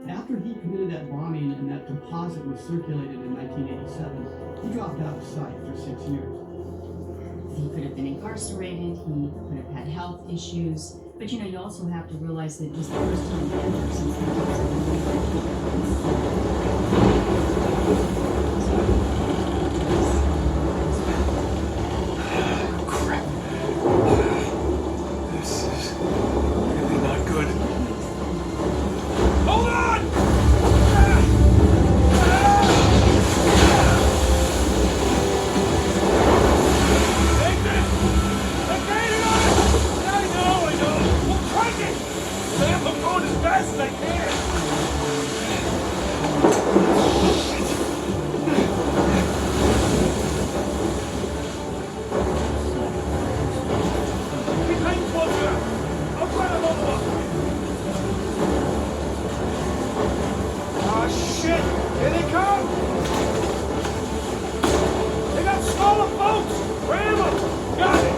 After he committed that bombing and that composite was circulated in 1987, he dropped out of sight for 6 years. He could have been incarcerated, he could have had health issues, but you know, you also have to realize that it was the first time ever since the Crap. This is really not good. Hold on! Nathan! I made it on! I know! We'll crank it! Sam, I'm going as fast as I can! Keep hanging closer! I'll try to hold them up! Oh shit! Here they come! They got smaller boats! Ram them! Got it!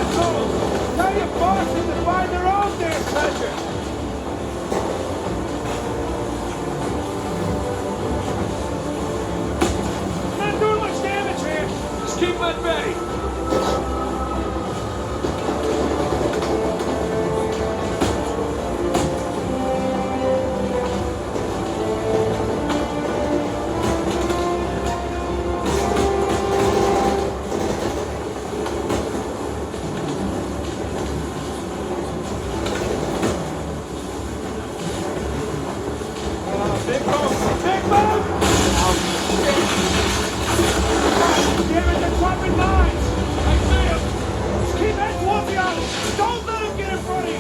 Assholes! Tell your bosses to find their own damn treasure! Not doing much damage here! Just keep them at bay! Big boat! Big boat! Damn it, they're dropping mines! I see them! Just keep heading towards the island! Don't let them get in front of you!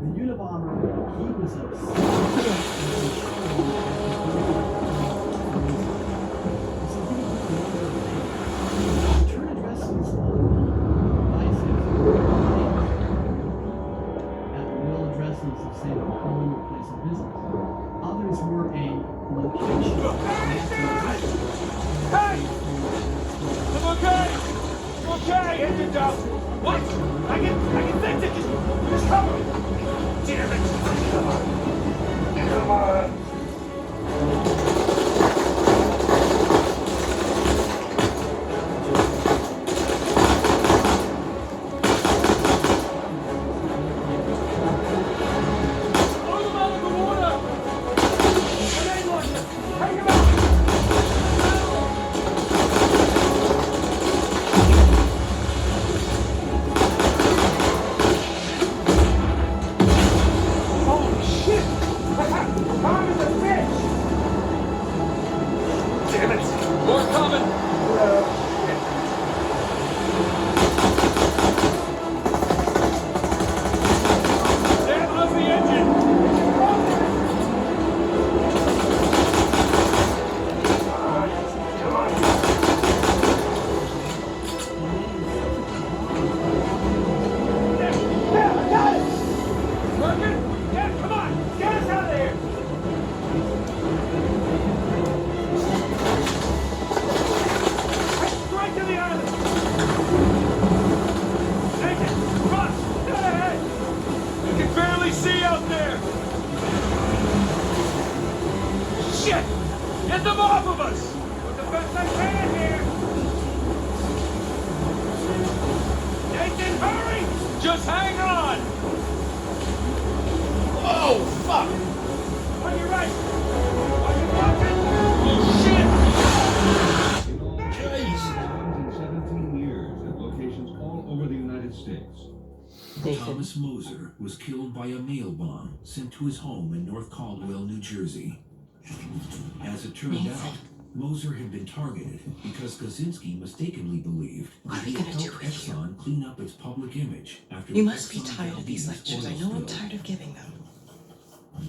The Unabomber, he was upset. Turn addresses on devices at real addresses of, say, their home or place of business. Others were a location. Hey! I'm okay! I'm okay! Engine down! What? I can fix it! Just cover me! Damn it! Come on! Come on! Throw them out of the water! Grenade launcher! Take him out! Holy shit! Tom is a fish! Damn it! More coming! Sam, how's the engine? Come on! There, I got it! Working? Yeah, come on! Get us out of here! Head straight to the island! Nathan, Russ, get ahead! You can barely see out there! Shit! Get them off of us! Doing the best I can here! Nathan, hurry! Just hang on! Oh, fuck! On your right! Are you watching? Oh, shit! In 17 years at locations all over the United States. Thomas Moser was killed by a mail bomb sent to his home in North Caldwell, New Jersey. As it turned out, Moser had been targeted because Kaczynski mistakenly believed that he had helped Exxon clean up its public image after You the must be Exxon tired of these Valdez lectures. I oil know I'm spill. tired of giving them.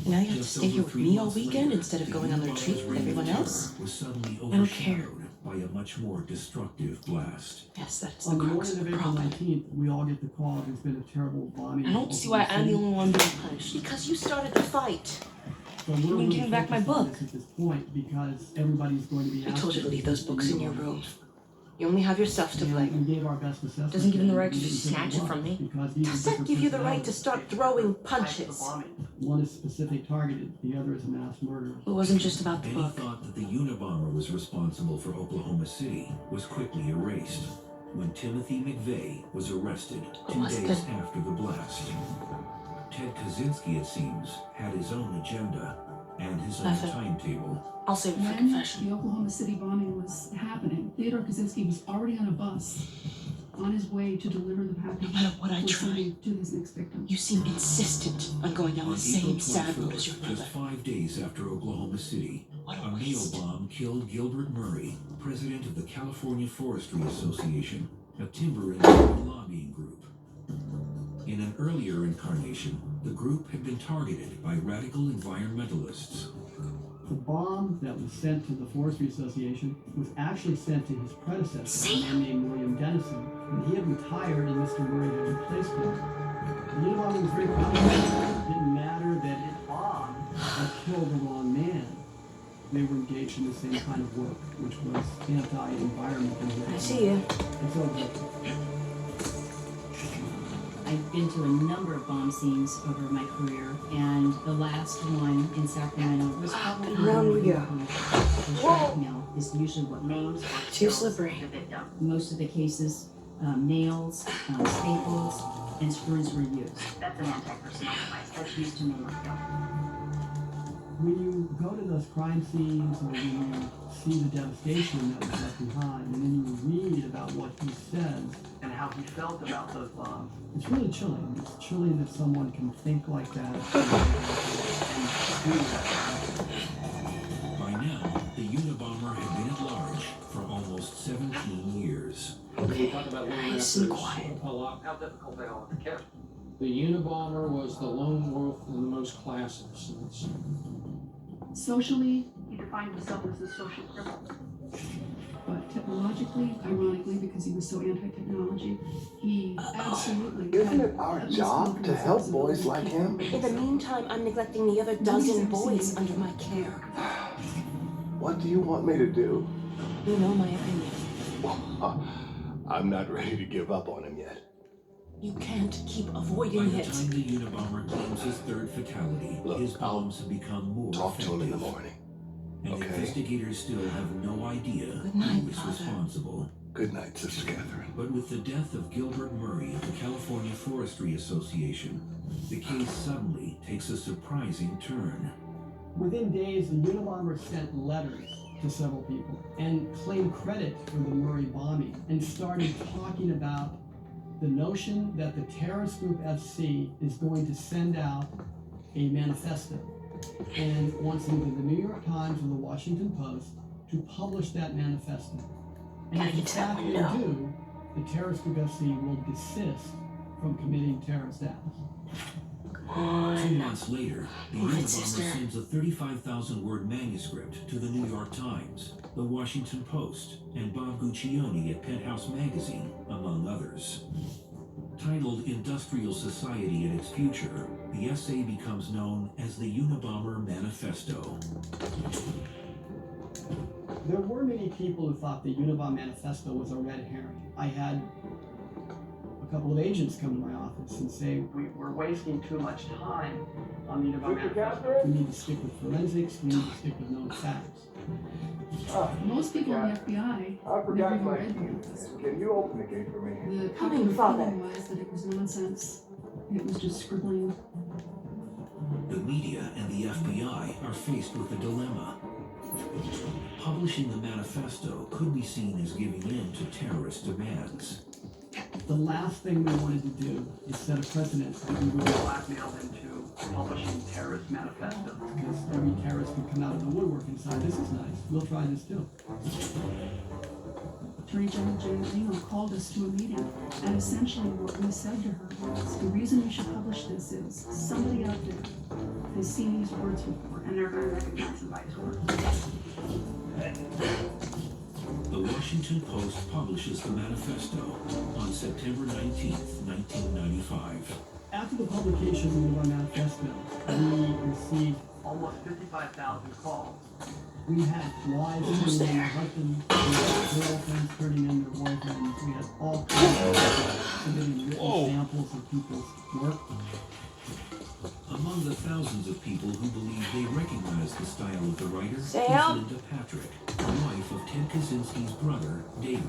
Now you have to stay here with me all weekend instead of going on the retreat with everyone else? Was suddenly I don't care. overshadowed by a much more destructive blast. Yes, that's On the the crux morning of of the April problem. 19th, we all get the call there's been a terrible bombing. I don't see why I'm the only one being punished. Because you started the fight. So we're You really give me back my focused on book. this at this point because everybody's going to be I told you to leave those books in your room. You You only have yourself to blame. We gave our best assessment. Doesn't give him the right to We just didn't think snatch it was from me. because these are Does that different give you the right to personalities. start throwing punches? One is specific targeted, the other is a mass murder. It wasn't just about the Any book. thought that the Unabomber was responsible for Oklahoma City was quickly erased when Timothy McVeigh was arrested 2 was days the- after the blast. Ted Kaczynski, it seems, had his own agenda and his own Nothing. timetable. I'll save it for When confession. the Oklahoma City bombing was happening, Theodore Kaczynski was already on a bus on his way to deliver the package No matter what I for try, sending to his next victim. you seem insistent on going down On the same April sad road 24th, as your brother. just 5 days after Oklahoma City, What a a nail waste. bomb killed Gilbert Murray, president of the California Forestry Association, a timber industry lobbying group. In an earlier incarnation, the group had been targeted by radical environmentalists. The bomb that was sent to the Forestry Association was actually sent to his predecessor, a man named William Dennison, when he had retired and Mr. Murray had replaced him. The Unabomber was very proud of it. It didn't matter that it bombed or killed the wrong man. They were engaged in the same kind of work, which was anti-environment. I see you. It's over. I've been to a number of bomb scenes over my career, and the last one in Sacramento was probably And round we go. The shrapnel is usually what names or Too kills slippery. the victim. Most of the cases, nails, staples, and screws were used. That's an anti-personnel device. That's used to maim or kill. When you go to those crime scenes or when you see the devastation that was left behind, and then you read about what he says and how he felt about those bombs, it's really chilling. It's chilling that someone can think like that and do that. By now, the Unabomber had been at large for almost 17 years. Nice and quiet. How difficult they are to catch. The Unabomber was the lone wolf in the most classic sense. Socially, he defined himself as a social criminal. But technologically, ironically, because he was so anti-technology, he absolutely Isn't had it our utmost job confidence to in help his boys ability like to keep him? them In the safe. meantime, I'm neglecting the other dozen boys under my care. What do you want me to do? You know my opinion. I'm not ready to give up on him yet. You can't keep By avoiding the it. time the Unabomber claims his third fatality, Look, his bombs have become more Talk to him in the effective. morning. And Okay. investigators still have no idea Good night, who is Father. responsible. Good night, Sister Catherine. But with the death of Gilbert Murray of the California Forestry Association, the case suddenly takes a surprising turn. Within days, the Unabomber sent letters to several people and claimed credit for the Murray bombing and started talking about the notion that the terrorist group FC is going to send out a manifesto and wants either the New York Times or the Washington Post to publish that manifesto. And Gotta if in get to that fact one they now. do, the terrorist group FC will desist from committing terrorist acts. 2 months later, the Move it, Unabomber sister. sends a 35,000-word manuscript to the New York Times, the Washington Post, and Bob Guccione at Penthouse Magazine, among others. Titled Industrial Society and Its Future, the essay becomes known as the Unabomber Manifesto. There were many people who thought the Unabomber Manifesto was a red herring. I had a couple of agents come to my office and say, we're wasting too much time on the Unabomber Manifesto. We need to stick with forensics, we need to stick with known facts. Most people in the FBI I never even read the manifesto. Can you open the gate for me? The Come in, popular Father. feeling was that it was nonsense. It was just scribbling. The media and the FBI are faced with a dilemma. Publishing the manifesto could be seen as giving in to terrorist demands. The last thing we wanted to do is set a precedent that we would blackmail into publishing terrorist manifestos, because every terrorist could come out of the woodwork and say, this is nice, we'll try this too. Attorney General Janet Reno called us to a meeting, and essentially what we said to her was, the reason you should publish this is somebody out there has seen these words before, and they're going to recognize them by his words. The Washington Post publishes the manifesto on September 19th, 1995. After the publication of the manifesto, we received almost 55,000 calls. We had wives turning in their husbands, we had girlfriends turning in their boyfriends, we had all kinds of submitting written samples of people's work. Among the thousands of people who believe they recognize the style of the writer is Sam? Linda Patrick, the wife of Ted Kaczynski's brother, David.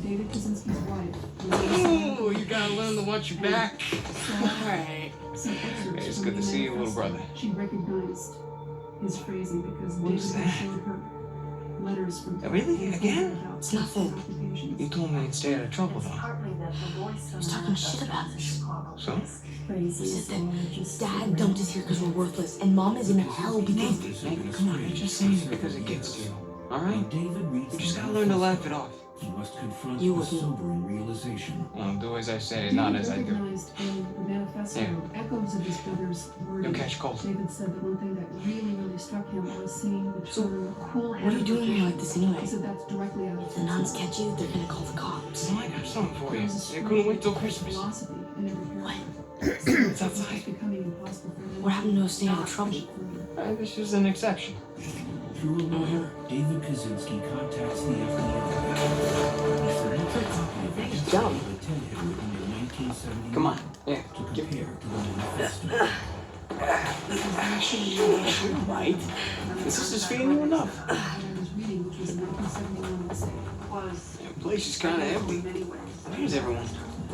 David Kaczynski's wife. Ooh, you gotta learn to watch your back. Alright. Hey, it's good to see you, little brother. She recognized his phrasing because David was had that? showed her letters from Really? Again? It's nothing. You told me I'd stay out of trouble, though. He was talking shit about us. So? He said that Dad dumped us here because we're worthless, and Mom is in hell because... Hey, come on, I'm just saying it because it gets to you. Alright? David reads You just the gotta learn to laugh manifesto. it off. He must confront You the wouldn't. sobering realization. Well, do as I say, not as I do. recognized in the manifesto echoes of his brother's wording. You'll catch cold. David said that one thing that really struck him was seeing the term What are you doing here like this anyway? He said that's directly out of If the nuns catch you, they're gonna call the cops. Well, I got something for you. You couldn't wait till Christmas. Philosophy in every What? It's outside. becoming impossible for him. What happened to us staying out of trouble? This is an exception. Through a lawyer, David Kaczynski contacts the FBI. He submits a copy of the Dumb. essay that Ted had written in 1979 Come on. Yeah. to compare to the manifesto. Right. This is just feeding you enough. I was reading, which was a 1971 essay, was The place is kind of empty. Where's everyone?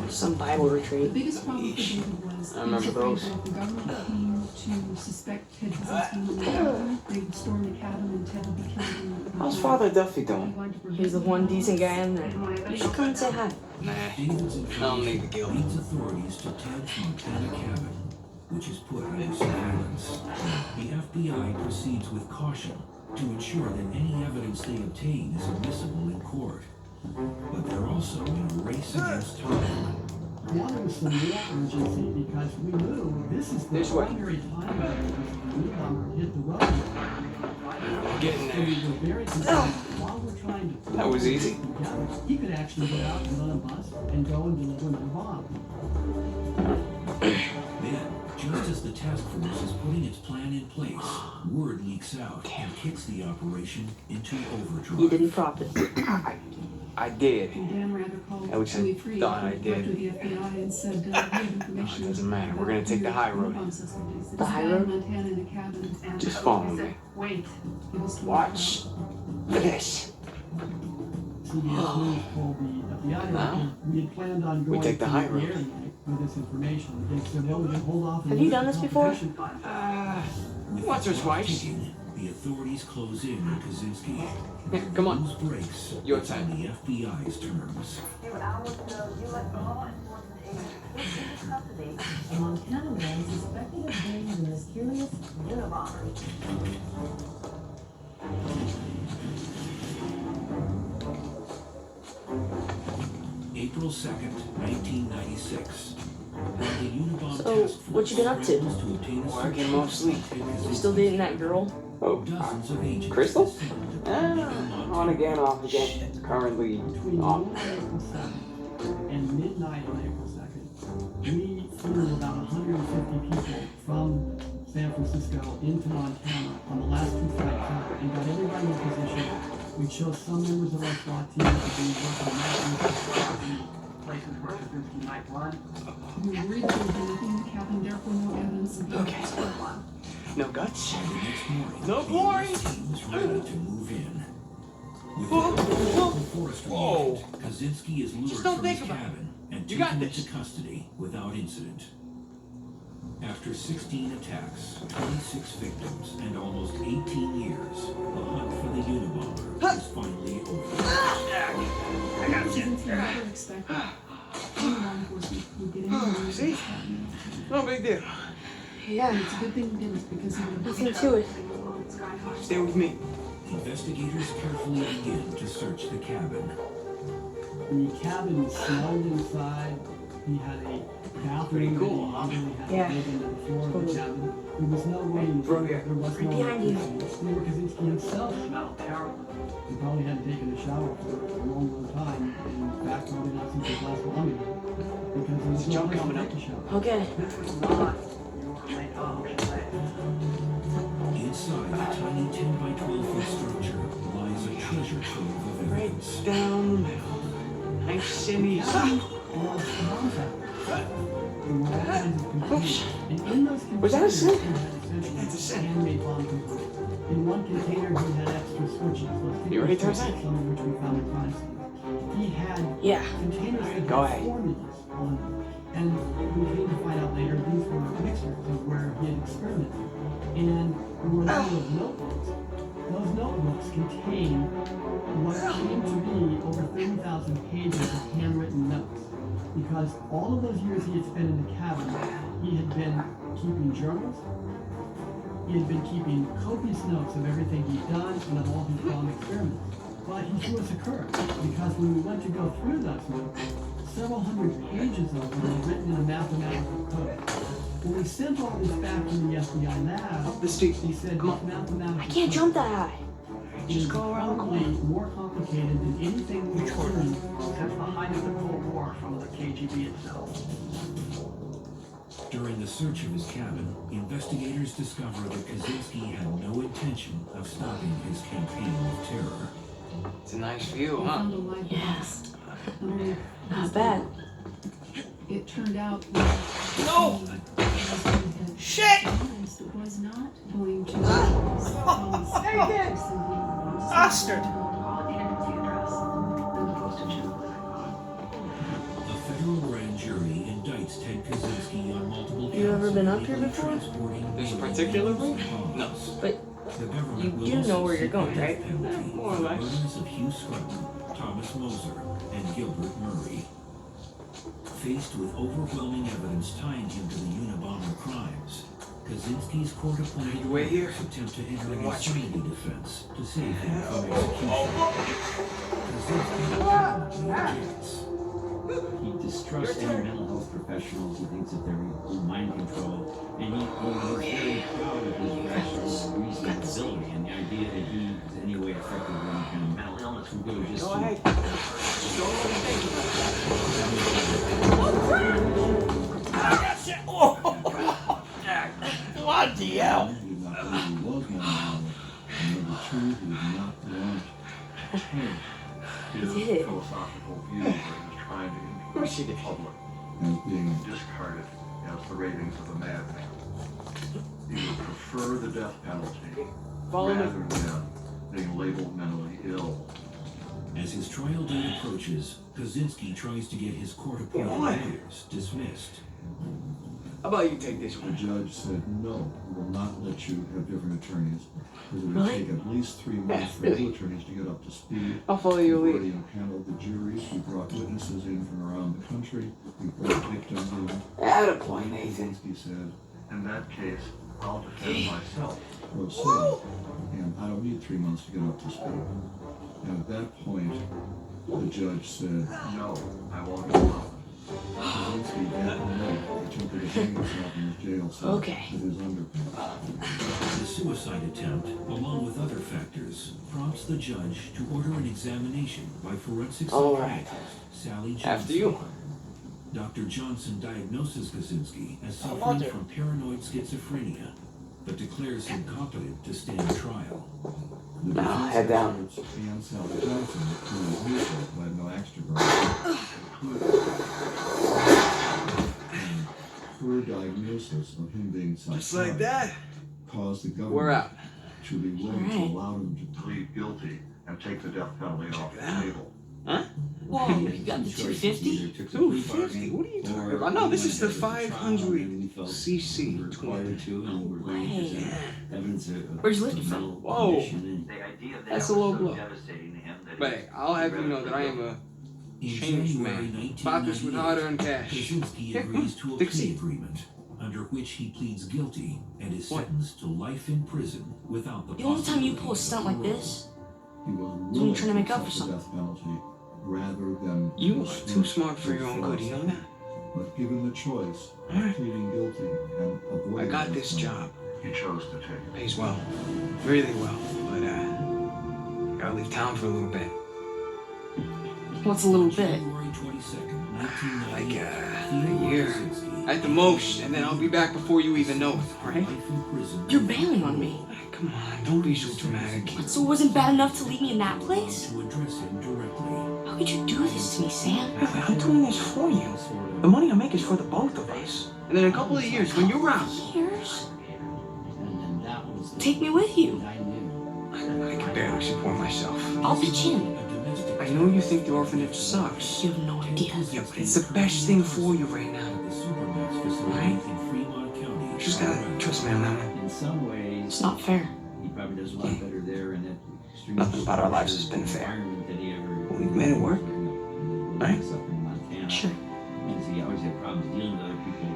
Some Bible the retreat. biggest problem for David was I remember he was afraid those. that if the government came to suspect Ted Kaczynski in the cabin, they would storm the cabin and Ted would be killed. How's Father Duffy doing? He's the one decent guy in there. You should come and say hi. Nah. David's I don't need the information guilt. leads authorities to Ted's Montana cabin, which is put under surveillance. The FBI proceeds with caution to ensure that any evidence they obtain is admissible in court. But they're also in a race against time. One, there was some more urgency because we knew this is the This way. primary time when the bomber hit the road. Getting And we there. were very concerned while we're trying to That was easy. together, he could actually get out, get on a bus, and go and deliver another bomb. Then, just as the task force is putting its plan in place, word leaks out and kicks the operation into overdrive. You didn't profit. I did. And Dan Rather called At least I Louis Freeh, thought I director of did. the FBI, and said, we have information. No, it doesn't matter. We're gonna take the high road. The high road? Montana in a cabin. And Just follow me. Wait. It was Watch this. CBS News told the FBI Now, we had planned on going take the to high the road. air tonight with this information. They said, well, we can hold off. Have you done this before? With Once or the clock twice. ticking, the authorities close in on Kaczynski. Yeah, come on. News breaks. Your It's time. on the FBI's terms. A Montana man suspected of being the mysterious Unabomber. April 2nd, 1996. The Unabomber So, task force what you been up to? scrambles obtain a Working search mostly. warrant for Ted You still Kaczynski. dating that girl? Oh, Dozens of agents Crystal? descend upon Montana. On again, off again. Currently Between off. noon on April 7th and midnight on April 2nd, we flew about 150 people from San Francisco into Montana on the last two flights out and got everybody in position. We chose some members of our SWAT team to be working night places where Kaczynski might run. We were worried that there would be nothing in the cabin, therefore no evidence of Okay. the No guts. By the next morning, No the glory. arrest team was ready to move in. With Whoa, the whoa, help of the forestry whoa. agent, Kaczynski is lured Just don't from his think about it. cabin and You got taken this. into custody without incident. After 16 attacks, 26 victims, and almost 18 years, the hunt for the Unabomber is finally over. Since he never expected any law enforcement would get anywhere with See? this happening. No big deal. Yeah. It's a good thing he didn't because he would have Nothing to it. Stay with me. Investigators carefully begin to search the cabin. The cabin smelled inside. He had a bathroom. Pretty cool, that huh? he usually had Yeah. to live in the floor of the Totally. cabin. There was no room. Bro, here. There was Right no behind you. electricity. Kaczynski himself smelled terrible. He probably hadn't taken a shower for a long, long time. In fact, probably not since his last bombing. Because he was Jump not coming to up. take a shower. Okay. This was not your main option. Inside the tiny 10 by 12 foot structure lies a treasure trove of evidence. Right down the middle. Nice and easy. Was in those Was that a containers, sin? he had That's a sin. handmade bomb components. In one container, he had extra switches. Those You ready, switches, Tarzan? some of which we found in crime scene. He had Yeah. containers that Go had ahead. formulas on them. And we came to find out later these were mixtures of where he had experimented. And there were a number of notebooks. Those notebooks contained what seemed to be over 30,000 pages of handwritten notes. Because all of those years he had spent in the cabin, he had been keeping journals. He had been keeping copious notes of everything he'd done and of all his bomb experiments. But he threw us a curve, because when we went to go through those notes, several hundred pages of them were written in a mathematical code. When we sent all this back to the FBI lab, The steep. he said Come on. this mathematical I can't jump that high. is Just go around the probably corner. more complicated than anything we've seen Since the height of the Cold War from the KGB itself. During the search of his cabin, investigators discover that Kaczynski had no intention of stopping his campaign of terror. It's a nice view, They huh? found a live Yeah. box underneath Not his bad. bed. It turned out that No! Shit! it was not going to Bastard! A federal grand jury indicts Ted Kaczynski on multiple counts You ever been of up here illegally before? transporting There's a illegal particular bombs. No. But The government you will do know also where you're seek going, the death right? penalty More or for the less. murders of Hugh Scruton, Thomas Moser, and Gilbert Murray. Faced with overwhelming evidence tying him to the Unabomber crimes, Kaczynski's court-appointed You wait here. lawyers attempt to enter an Watch me. insanity defense to save him from execution. Kaczynski ultimately objects. He distrusts any mental health professionals. He thinks that they're mind control. And he's very proud of his rational reasoning ability. And the idea that he is in any way affected with any kind of mental illness would go just Go to ahead. What the hell? He did not believe he was mental. And number two, he did not want His Did it. philosophical view that he was trying to course he influence did. the public as being discarded as the ravings of a madman. He would prefer the death penalty Follow me. rather than being labeled mentally ill. As his trial date approaches, Kaczynski tries to get his court-appointed lawyers dismissed. How about you take this the one? judge said, no, we will not let you have different attorneys. Because it would Really? take at least 3 months for really? two attorneys to get up to speed. I'll follow your We've lead. already impaneled the juries. We brought witnesses in from around the country. We brought victims in. Attaboy, Nathan. Kaczynski said, In that case, I'll defend myself. well, so, and I don't need 3 months to get up to speed. And at that point, the judge said, No, I won't allow it. Kaczynski that night attempted to hang himself in his jail cell Okay. with his underpants. The suicide attempt, along with other factors, prompts the judge to order an examination by forensic All right. psychiatrist Sally Johnson. After you. Dr. Johnson diagnoses Kaczynski as I suffering want it. from paranoid schizophrenia, but declares him competent to stand trial. The Now, defense head down. experts and Sally Johnson, who was neutral, who had no extra and her diagnosis of him being Just like that. caused the government We're out. to be willing Alright. to allow him to Plead guilty and take the death penalty off the table. whoa, you got the 250? 250? What are you talking about? No, this is the 500cc. required to, and we're going to present evidence of Where'd you lift it from? mental Whoa. condition. The idea of That's that a low was so blow. devastating to him that But I'll have you know that I am a In changed January man. Bought this with 1998, hard-earned cash. Kaczynski agrees to a Dixie. plea agreement, under which he pleads guilty and is What? sentenced to life in prison without the The only time you possibility pull a of stunt like parole. this, he was when willing you're trying to make up for accept the something. death penalty rather than You are too smart for your own good, you know that? But given the choice of Alright. pleading guilty and avoiding I got death this penalty, job. He chose to take it. Pays well. Really well. But, gotta leave town for a little bit. What's a little bit? January 22nd, 1998. Like a year. At the most, and then I'll be back before you even know it, alright? Life in prison. You're bailing on me. Come on, don't be so dramatic. So it wasn't bad enough to leave me in that place? To address him directly. How could you do this to me, Sam? I'm doing this for you. The money I make is for the both of us. And then in a couple of years, when you're out, Years? Take me with you. I can barely support myself. I'll pitch in. I know you think the orphanage sucks. You have no idea. Yeah, but it's the best thing for you right now. Right? You just gotta trust me on that one. In some ways, It's not fair. he probably does a lot better there, and that extreme Nothing about our lives has been fair. environment that he ever. But we've made it work. Right? Up in Montana. Sure. Because he always had problems dealing with other people.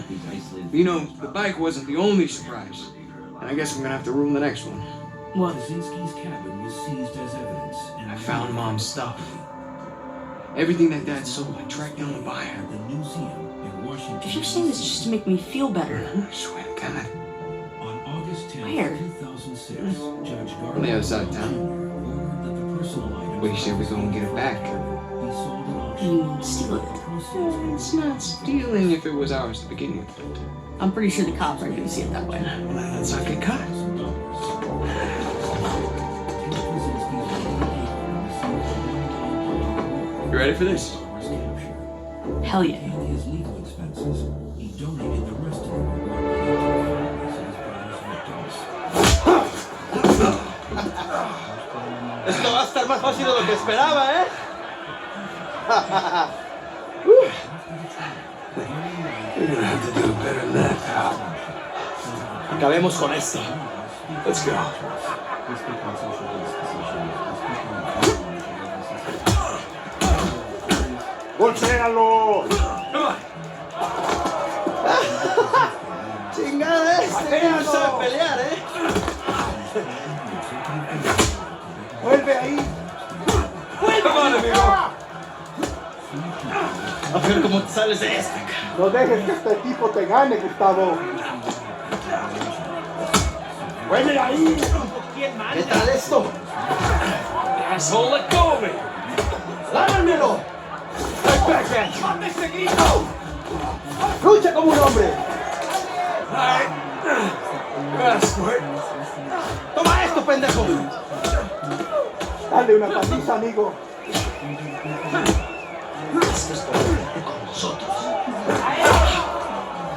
He's isolated. You know, the bike wasn't the only surprise. And I guess I'm gonna have to ruin the next one. What? Kaczynski's cabin was seized as evidence. And I found Mom's stuff. Everything that Dad sold, I tracked down the buyer. At the museum in Washington. If you're saying this just to make me feel better. I swear to God. On August 10, Where? 2006, Judge On the other side of town. ordered that the personal items What do you say we go and get it back? be sold at auction. You mean steal it? It's not stealing if it was ours to begin with. I'm pretty sure the cops aren't gonna see it that way. Let's not get caught. You ready for this? Hell yeah. And his legal expenses, he donated the rest of the reward money to families of his brother's victims. Esto va a estar más fácil de lo que esperaba, ¿eh? You're gonna have to do better than that, pal. Acabemos con esto. Let's go. ¡Golpéalo! Chingada Apenas sabe pelear, ¿eh? ¡Vuelve ahí! ¡Vuelve, amigo! A ver cómo te sales de esta. No dejes que este tipo te gane, Gustavo. ¡Vuelve ahí! ¿Qué tal esto? Asshole, let go of me! ¡Lámamelo! ¡Right back at you! ¡Mate ese grito! ¡Lucha como un hombre! Alright. ¡Toma esto, pendejo! Dale una paliza, amigo.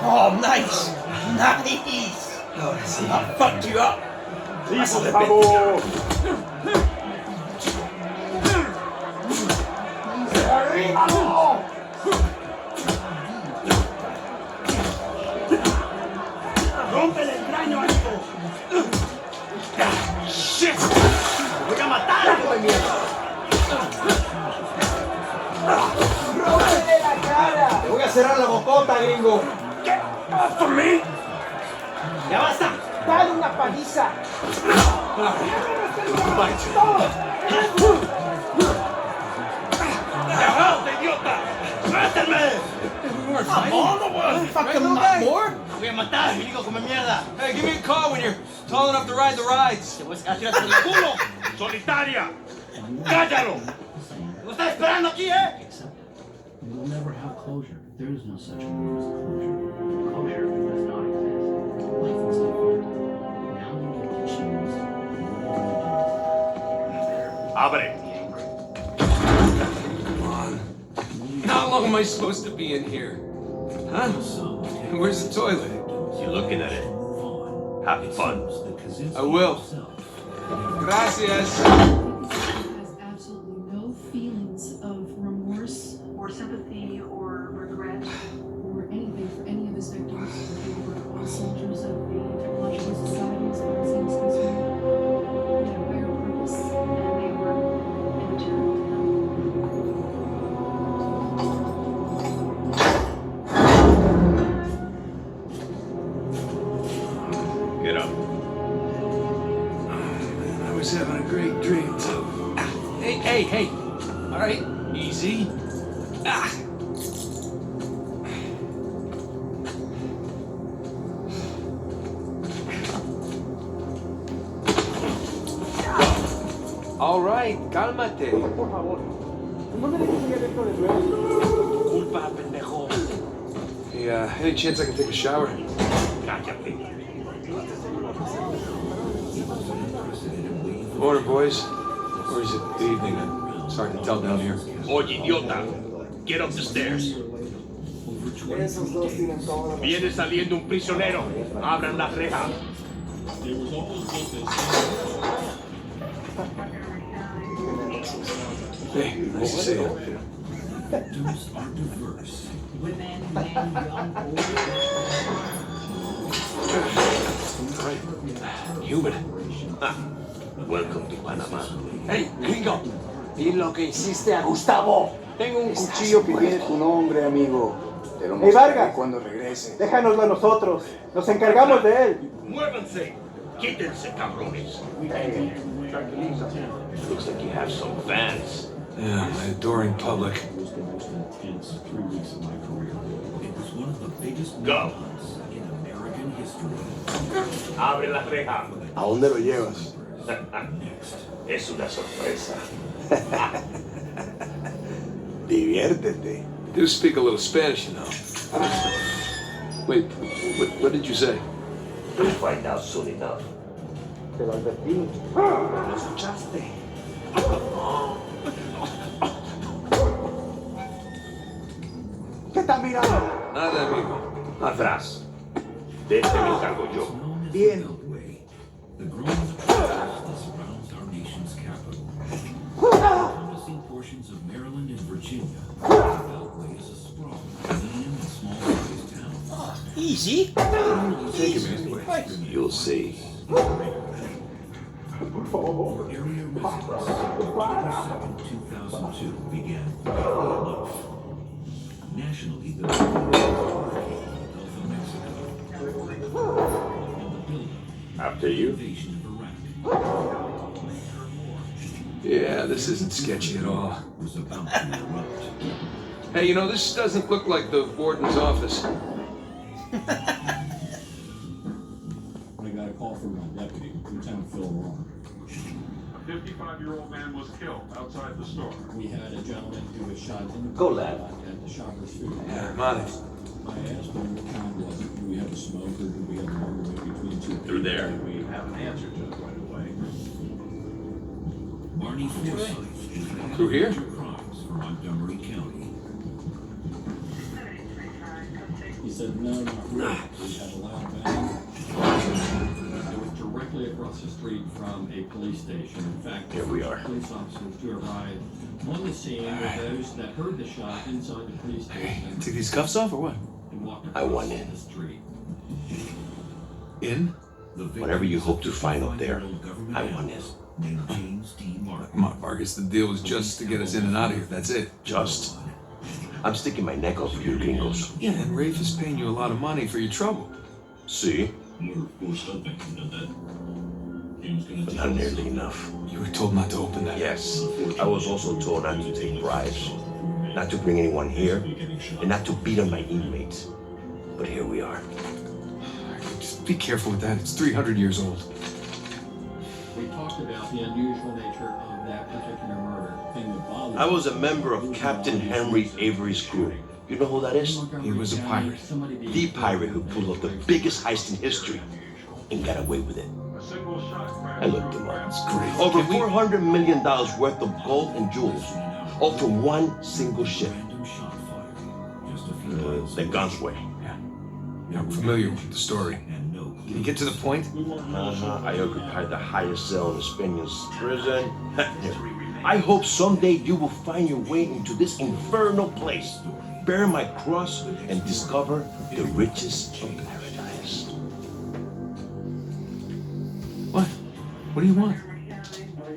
Oh, nice! Nice! Ahora sí. I fucked you up! ¡Sí, Gustavo! ¡Arriba! ¡Rómpele el cráneo, amigo! ¡Shit! ¡Me voy a matar, hijo de mierda! ¡Rómpele la cara! ¡Te voy a cerrar la bocota, gringo! ¿Qué? ¿For me? ¡Ya basta! ¡Dale una paliza! ¡Cagado, idiota! ¡Mátame! ¡Vamos, no voy fucking more! ¡Voy a matar, gringo, come mierda! Hey, give me a call when you're tall enough to ride the rides. ¡Te voy a sacar tiras por el culo! ¡Solitaria! ¡Cállalo! ¡Lo está esperando aquí, eh! You will never have closure. There is no such word as closure. Closure does not exist. Life was different. Now you get to choose what you're Abre. Come on. How long am I supposed to be in here? Huh? Where's the toilet? You looking at it? Have fun. I will. Gracias. Has absolutely no feelings of remorse or sympathy or regret or anything for any of his victims. They were all soldiers of the technological society as far as he was concerned. They had a higher purpose and they were immaterial to him. Get up. I was having a great dream, too. Hey. All right, easy. All right, cálmate. Por favor. No me dejes seguir esto de nuevo. Culpa, pendejo. Hey, any chance I can take a shower? Cállate. Morning, boys. Or is it the evening? It's hard to tell down here. Oye, idiota. Get up the stairs. Esos dos tienen todo. Viene saliendo un prisionero. Abran la reja. Hey, nice to see you. Victims are diverse. Women, men, young, old. Humid. Welcome to Panama. Hey, gringo. Y lo que hiciste a Gustavo. Tengo un cuchillo que tiene tu nombre, amigo. Te lo mostraré cuando regrese. Déjanoslo a nosotros. Nos encargamos de él. Muévanse. Quítense, cabrones. Looks like you have some fans. Yeah, my adoring public. It was the most intense 3 weeks of my career. It was one of the biggest Go. hunts in American history. Abre la reja. ¿A dónde lo llevas? Es una sorpresa. Diviértete. Do speak a little Spanish, you know. Wait, what did you say? You'll find out soon enough. Te lo advertí. ¿Lo escuchaste? ¿Qué estás mirando? Nada, amigo. Atrás. De este me encargo yo. Bien. The growing metropolis that surrounds our nation's capital. Promising portions of Maryland and Virginia. The Beltway is a sprawling, medium and small-sized town. Easy. Take him anyway. You'll see. Area residents, October 2nd, 2002 began quietly enough. Nationally, the Gulf of Mexico. And the buildup. After you. Invasion of Iraq. Yeah, this isn't sketchy at all. Was about to erupt. Hey, you know, this doesn't look like the warden's office. I got a call from my deputy, Lieutenant Phil Ron. A 55-year-old man was killed outside the store. We had a gentleman who was shot in the Go, lad. at the Shoppers Food. Yeah, I'm on it. I asked him what kind was it? Do we have a smoke or do we have a number between two people? Through there. We have an answer to it right away. Barney Forsyth. Through here? Crimes for Montgomery County. He said, no, not really. We had a loud bang. It was directly across the street from a police station. In fact, Here we are. Police officers to arrive on the scene were those that heard the shot inside the police station Take these cuffs off or what? and walked I across want in. the street. In? Whatever you hope to find up there, I want in. Named James D. Martin. Come on, Marcus, the deal was just to get us in and out of here. That's it. Just. I'm sticking my neck out for you gringos. Yeah, and Rafe is paying you a lot of money for your trouble. See? But not nearly enough. You were told not to open that. Yes. I was also told not to take bribes, not to bring anyone here, and not to beat on my inmates. But here we are. Just be careful with that. It's 300 years old. We talked about the unusual nature of that particular murder. Thing that bothered I was a member of Captain Henry Avery's crew. You know who that is? He was a pirate. The pirate who pulled off the biggest heist in history and got away with it. I looked him up. It's great. Over $400 million worth of gold and jewels, all from one single ship. Random shot fired. Just a few The Gunsway. Yeah, I'm familiar with the story. and no Can you get to the point? I occupied the highest cell in the Spaniards' prison. I hope someday you will find your way into this infernal place, bear my cross, and discover the riches of paradise. What? What do you want?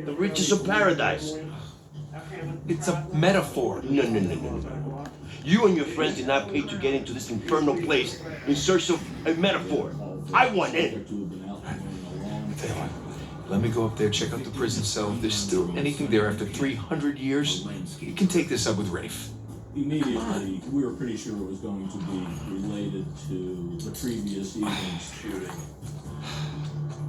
The riches of paradise. It's a metaphor. No. You and your friends did not pay to get into this infernal place in search of a metaphor. I want in. Tell you what, let me go up there, check out the prison cell. If there's still anything there after 300 years, you can take this up with Rafe. Immediately, we were pretty sure it was going to be related to the previous evening's shooting.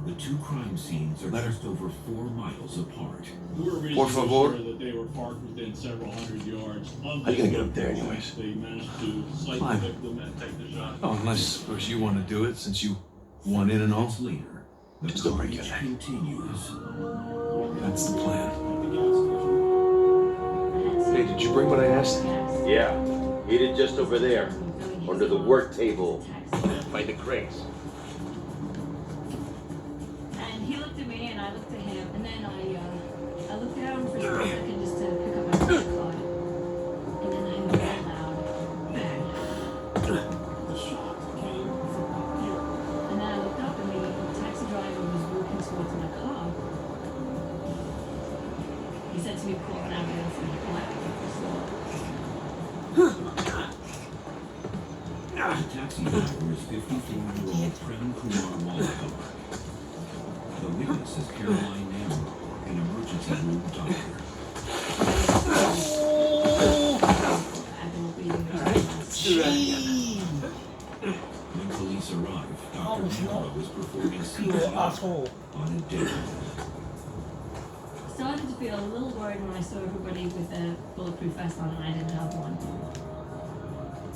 The two crime scenes are just over 4 miles apart. We were reasonably sure that they were parked within several hundred yards of How you gonna get up there anyways? They managed to sight the victim and take the shot. Oh, unless, of course, you want to do it since you want in and all. Later, the Just don't break your carnage neck. continues. That's the plan. Hey, did you bring what I asked? Yeah, eat it just over there, under the work table, by the crates. And he looked at me and I looked at him, and then I looked down for a split second just to pick up my credit card. And then I heard out loud, bang. The shot came from up here. And then I looked up and the taxi driver was walking towards my car. He said to me, call an ambulance and come out. The taxi driver is 54-year-old Prem Kumar Walker. The witness is Caroline Namro, an emergency room doctor. When police arrive, Dr. Namro is performing CPR on a dead man. Started to feel a little worried when I saw everybody with a bulletproof vest on and I didn't have one.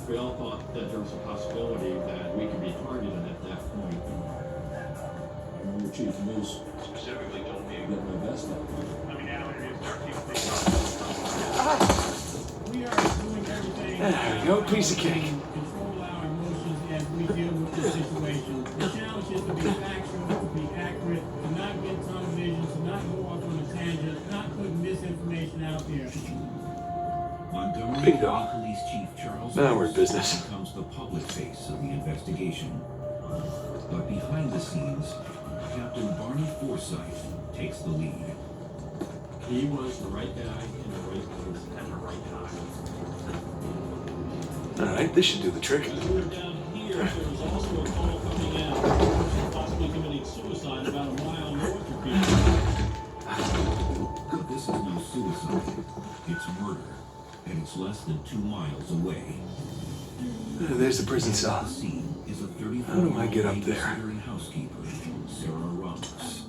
We all thought that there was a possibility that we could be targeted at that point. I remember Chief Moose specifically told me to get my vest up. Let me now introduce our team. We are doing everything. There we go, piece of cake. Control our emotions as we deal with the situation. The challenge is to be factual, to be accurate, to not get tunnel vision, to not go off on a tangent, not put misinformation out there. Montgomery Bingo. County Police Chief Charles Now we're in Pierce business. becomes the public face of the investigation. But behind the scenes, Captain Barney Forsyth takes the lead. He was the right guy in the right place at the right time. All right, this should do the trick. As we were down here, there was also a call coming in, possibly committing suicide about a mile north of here. But this is no suicide. It's murder. And it's less than 2 miles away. There's the prison The cell. scene is a 34-year-old How do I get up there? babysitting housekeeper, Sarah Roberts.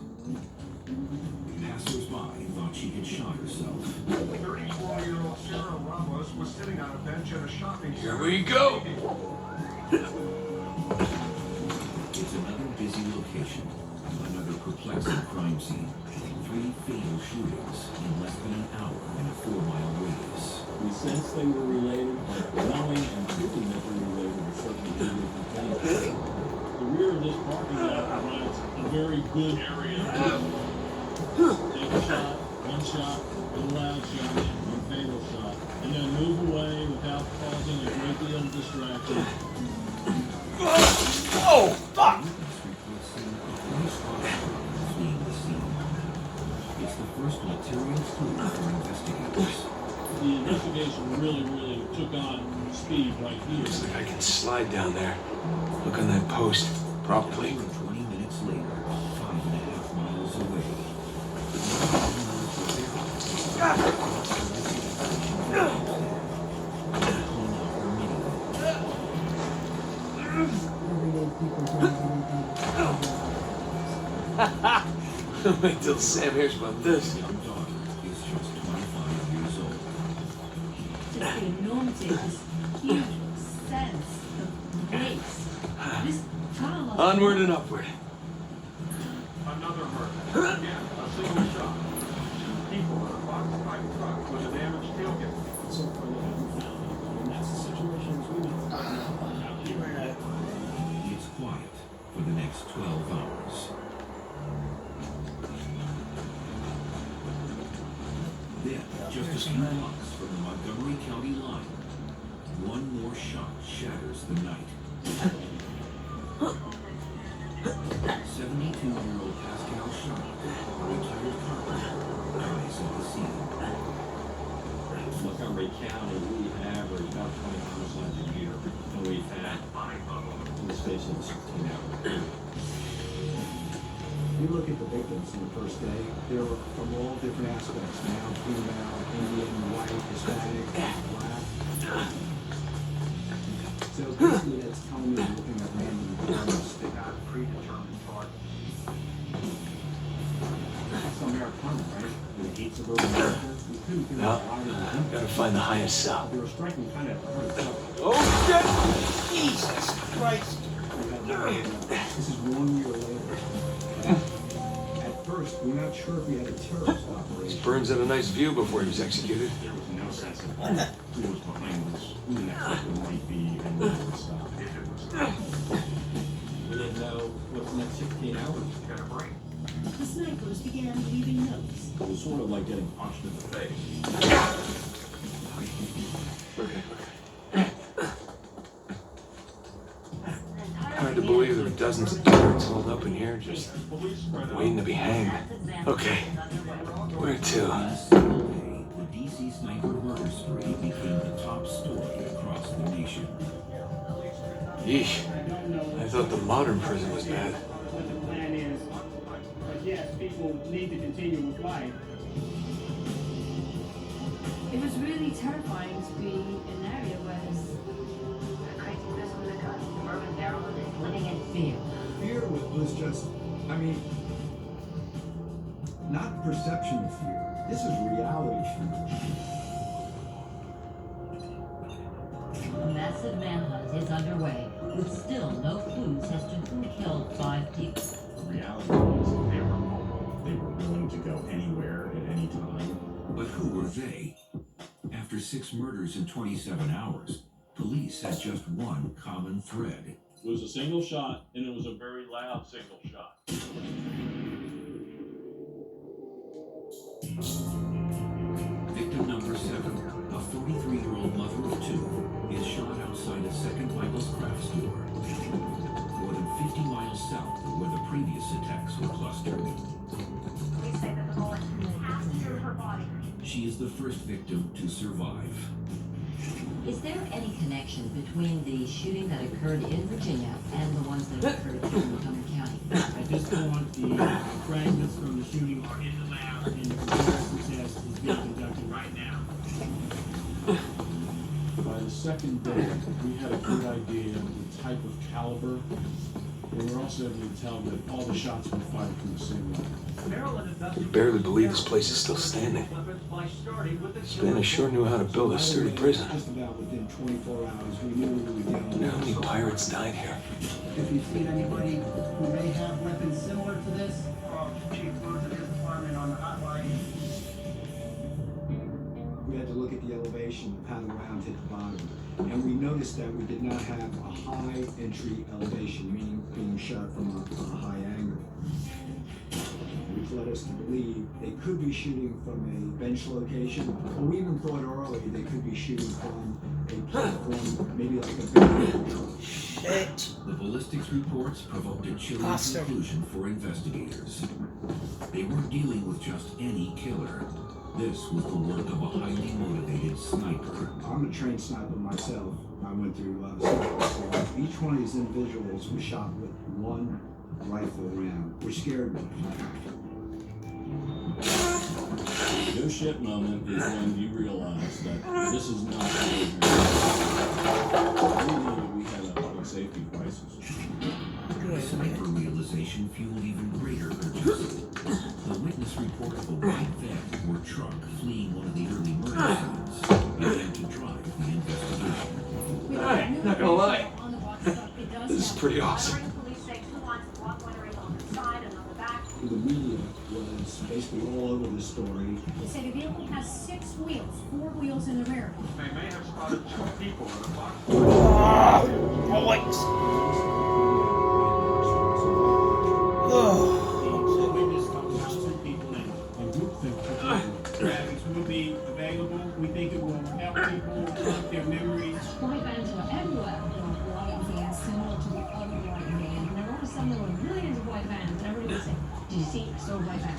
Passers-by thought she had shot herself. 34-year-old Sarah Ramos was sitting on a bench at a shopping center. Here we go. It's another busy location, another perplexing crime scene. 3 fatal shootings in less than an hour in a 4-mile radius. We sensed they were related, but knowing and proving that they were related was certainly easier to contain. The rear of this parking lot provides a very good area. Take a shot, one loud shot, one fatal shot, and then move away without causing a great deal of distraction. Oh, fuck! It's the first material clue for investigators. The investigation really took on speed right here. Looks like I can slide down there. Look on that post properly. 20 minutes later, 5.5 miles away. Wait till Sam hears about this. Your daughter is just 25 years old. Just the enormity, this huge sense of grace. This tunnel. Onward and upward. Another murder. Again, a single shot. 2 people in a box-type truck with a damaged tailgate. So far they haven't found anyone, and that's the situation we've been talking about out here. It's quiet for the next 12 hours. Then, just a few blocks from the Montgomery County line, one more shot shatters the night. 72-year-old Pascal Shaw, a retired carpenter, dies at the scene. Montgomery County, we average about 20 homicides a year, and we've had 5 of them in the space of 16 hours. You look at the victims in the first day, they were from all different aspects, male, female, Indian, white, Hispanic, black. So basically that's telling me looking at random numbers, they got predetermined targets. suburban neighborhood. We couldn't figure No, out why they were doing gotta it. find the highest cell. They were striking kind of hard stuff. Oh, shit! Jesus Christ! This is 1 year later. At first, we're not sure if we had a terrorist operation. Burns had a nice view before he was executed. There was no sense of who was behind this, who the next victim might be, and when it would stop. If it would stop. We didn't know what the next 16 hours. Got a break. The snipers began leaving notes. It was sort of like getting punched in the face. Hard to believe there were dozens of turrets holed up in here, just waiting to be hanged. Okay, where to? The DC sniper murder spree became the top story across the nation. Yeesh, I thought the modern prison was bad. What the plan is. But yes, people need to continue with life. It was really terrifying to be in an area where there's Living in fear. Fear was just, I mean, not perception of fear. This is reality fear. A massive manhunt is underway, with still no clues as to who killed 5 people. The reality was they were mobile. They were willing to go anywhere at any time. But who were they? After 6 murders in 27 hours, police had just one common thread. It was a single shot, and it was a very loud single shot. Victim number 7, a 43-year-old mother of 2, is shot outside a Second Michael's Craft store, more than 50 miles south of where the previous attacks were clustered. Police say that the bullet passed through her body. She is the first victim to survive. Is there any connection between the shooting that occurred in Virginia and the ones that occurred in Montgomery County? At this point, the fragments from the shooting are in the lab, and the comparison test is being conducted right now. By the second day, we had a good idea of the type of caliber, and we were also able to tell that all the shots were fired from the same weapon. I can barely believe this place is still standing. Spanish sure knew how to build a sturdy prison. Just about within 24 hours, we knew we were You know how many pirates died here? If you've seen anybody who may have weapons similar to this, Chief goes to his department on the hotline. We had to look at the elevation of how the round hit the bottom. And we noticed that we did not have a high entry elevation, meaning being shot from a high angle. Which led us to believe they could be shooting from a bench location, or we even thought earlier they could be shooting from a platform, maybe like a big Shit. The ballistics reports provoked a chilling conclusion for investigators. They weren't dealing with just any killer. This was the work of a highly motivated sniper. I'm a trained sniper myself. I went through sniper school. Each one of these individuals was shot with one rifle round, which scared me. No shit moment is when you realize that this is not we had a public safety crisis. The sniper realization fueled even greater urgency. The witness report of a white van or truck fleeing one of the early murder scenes began to drive the investigation. Alright, not gonna lie. This is pretty awesome. The media was basically all over the story. They say the vehicle has 6 wheels, 4 wheels in the rear. They may have spotted 2 people in a box. The witness comes out 2 people in. And group think Graphics will be available. We think it will help people lock their memories. white vans were everywhere. There were white vans similar to the other white van. And there were some that were millions of white vans, and everybody would say, "Did you see? I saw a white van."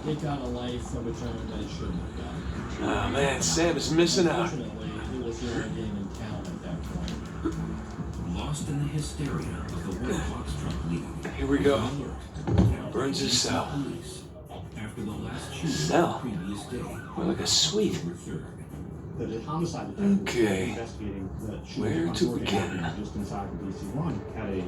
It got a life of its own that it shouldn't have gotten. Oh man, Sam is missing out. Unfortunately, it was the only game in town at that point. Lost in the hysteria of the white box truck lead. Here we go. Alert. Burns' cell. Police. After the last shooting Cell? the previous day. More like a suite. October 3rd. that a homicide detective Okay. investigating the shooting Where on to North begin? Avenue just inside the DC1 had a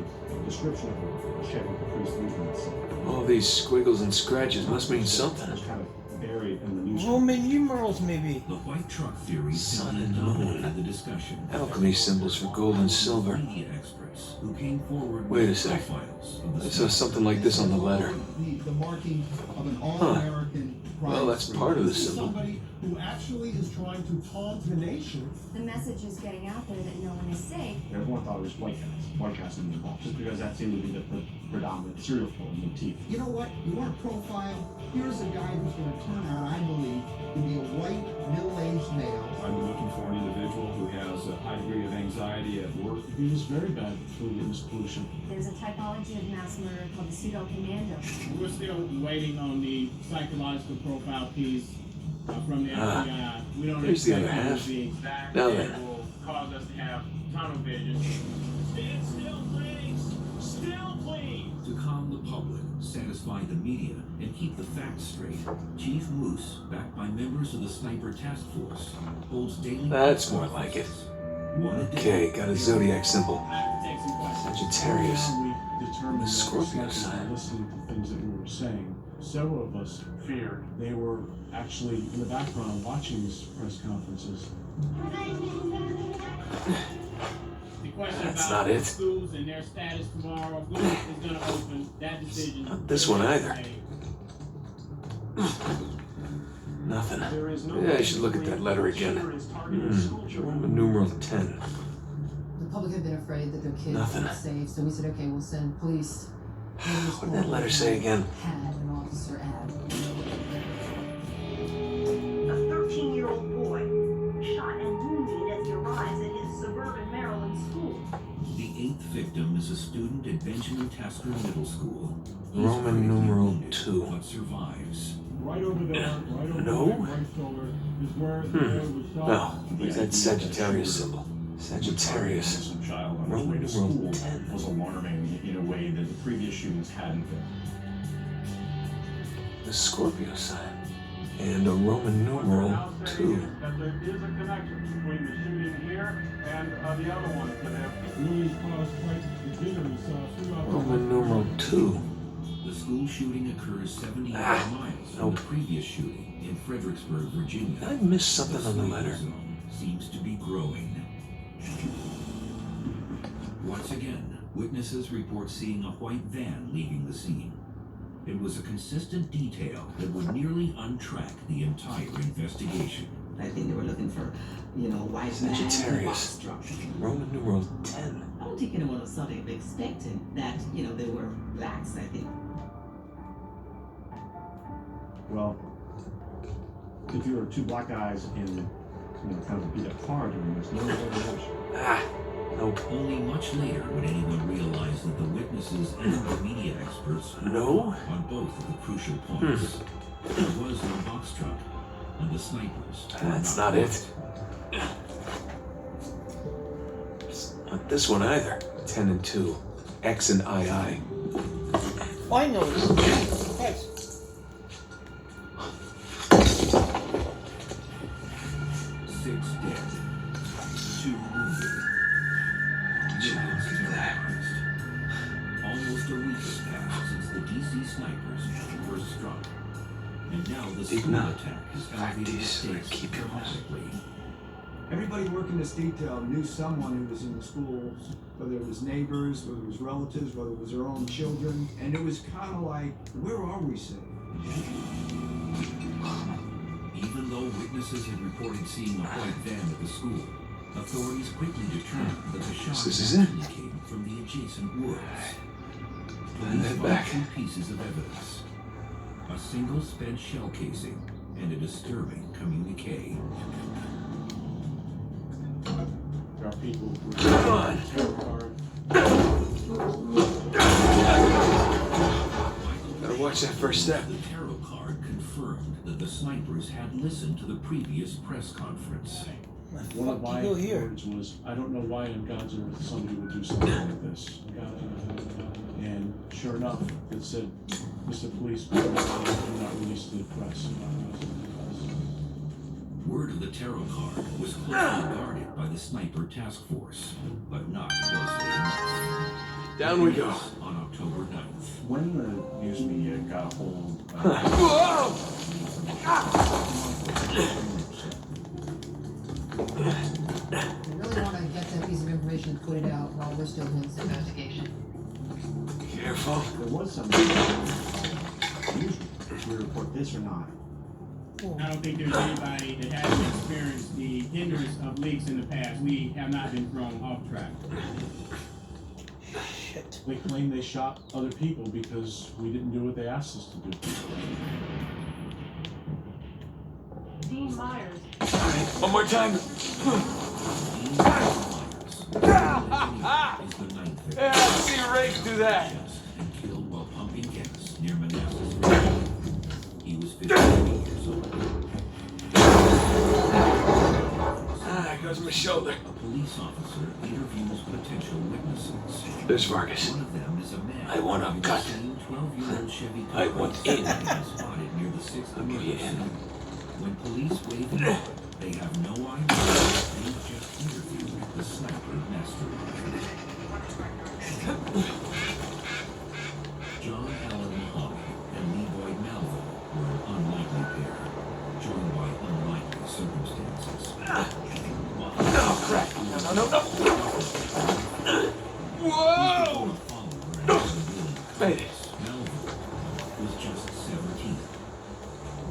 description of a Chevy Caprice movements. All these squiggles and scratches must mean something. Kind of buried in the news. Roman numerals, maybe. The white truck theory Sun simply and moon. dominated the discussion. Alchemy symbols for gold and silver. Media experts who came forward Wait a with sec. profiles of the I saw something like this on the letter. The marking of an all-American Well, that's part of the symbol. Somebody who actually is trying to taunt the nation. The message is getting out there that no one is safe. Everyone thought it was white cast in the involved, just because that seemed to be the predominant serial killer motif. You know what? You want a profile? Here's a guy who's going to turn out, I believe, to be a white, middle-aged male. I'm looking for an individual who has a high degree of anxiety at work. He was very bad for witness pollution. There's a typology of mass murder called the pseudo-commando. We're still waiting on the psychological profile piece from the FBI. We don't There's the expect other it half. to be exact. Now It then. will cause us to have tunnel vision. Stand still, please. Still, please. To calm the public, satisfy the media, and keep the facts straight, Chief Moose, backed by members of the Sniper Task Force, holds daily... That's more like it. Okay, got a zodiac symbol. Sagittarius. We determined The that Scorpio by sign. listening to things that we were saying, several of us feared they were actually in the background watching these press conferences. The question That's about not it. schools and their status tomorrow, who is going to open that decision? Not this one either. Nothing. Yeah, I should look at that letter again. Roman numeral 10. The public had been afraid that their kids Nothing. weren't safe, so we said, okay, we'll send police. What did that letter say again? Had an officer add. A 13-year-old boy shot and wounded as he arrives at his suburban Maryland school. The 8th victim is a student at Benjamin Tasker Middle School. He's Roman critically numeral wounded, 2. but survives. Right over there, right over No? there, right shoulder, is where the boy was shot. No, there's that Sagittarius symbol. Sagittarius. Some child on his Roman way to numeral school 10. was alarming in a way that the previous shootings hadn't been. The Scorpio sign. And a Roman numeral 2. That there is a connection between the shooting here and the other ones that have Really caused quite the jitters throughout the Roman numeral 2. The school shooting occurs 75 miles from nope. the previous shooting in Fredericksburg, Virginia. Did I miss something on the slave letter? zone seems to be growing. Once again, witnesses report seeing a white van leaving the scene. It was a consistent detail that would nearly untrack the entire investigation. I think they were looking for, you know, white man in a box Sagittarius. truck. Roman numeral 10. I don't think anyone was sort of expecting that, you know, they were blacks, I think. Well, if you were two black guys in, you know, kind of a beat up car doing this, no one Nope. Only much later would anyone realize that the witnesses and the media experts were No? wrong on both of the crucial points. There was no box truck, and the snipers were That's not it. Not this one either. 10 and 2. X and II. I know this. Yes. Six dead, 2 wounded. Millions terrorized. Almost a week has passed since the DC snipers first struck. And now the school Digna. attack has elevated the Practice. stakes Keep your dramatically. Everybody working this detail knew someone who was in the schools, whether it was neighbors, whether it was relatives, whether it was their own children, and it was kind of like, where are we safe? Even though witnesses had reported seeing a white van at the school, authorities quickly determined that the shot This is it. actually came from the adjacent woods. And Police head found back. 2 pieces of evidence: a single spent shell casing and a disturbing communique. There are people who Come on. Gotta watch that first step. The tarot card confirmed that the snipers had listened to the previous press conference. One of my words was, I don't know why in God's earth somebody would do something like this. And sure enough, it said, Mr. Police, do not release to the press. Word of the tarot card was closely guarded by the sniper task force, but not closely enough. Down we go. On October 9th. When the news media got a hold of I really want to get that piece of information and put it out while we're still doing this investigation. Careful. There was something. Should we report this or not? I don't think there's anybody that hasn't experienced the hindrance of leaks in the past. We have not been thrown off track. They claim they shot other people because we didn't do what they asked us to do. Dean Myers. One more time. Yeah, I've seen Ray do that. And killed while pumping gas near Manassas Road. He was 53 years old. There goes my shoulder. A police officer interviews potential witnesses. There's Vargas. One of them is a man. I want a cut. 12-year-old Chevy I want in. spotted near the 6th I'll give you in. When police wave them up, they have no idea they've just interviewed the sniper mastermind. John Allen Muhammad and Leroy Malvo were an unlikely pair, joined by unlikely circumstances. Oh, crap. No. Whoa! Made it. Malvo was just 17.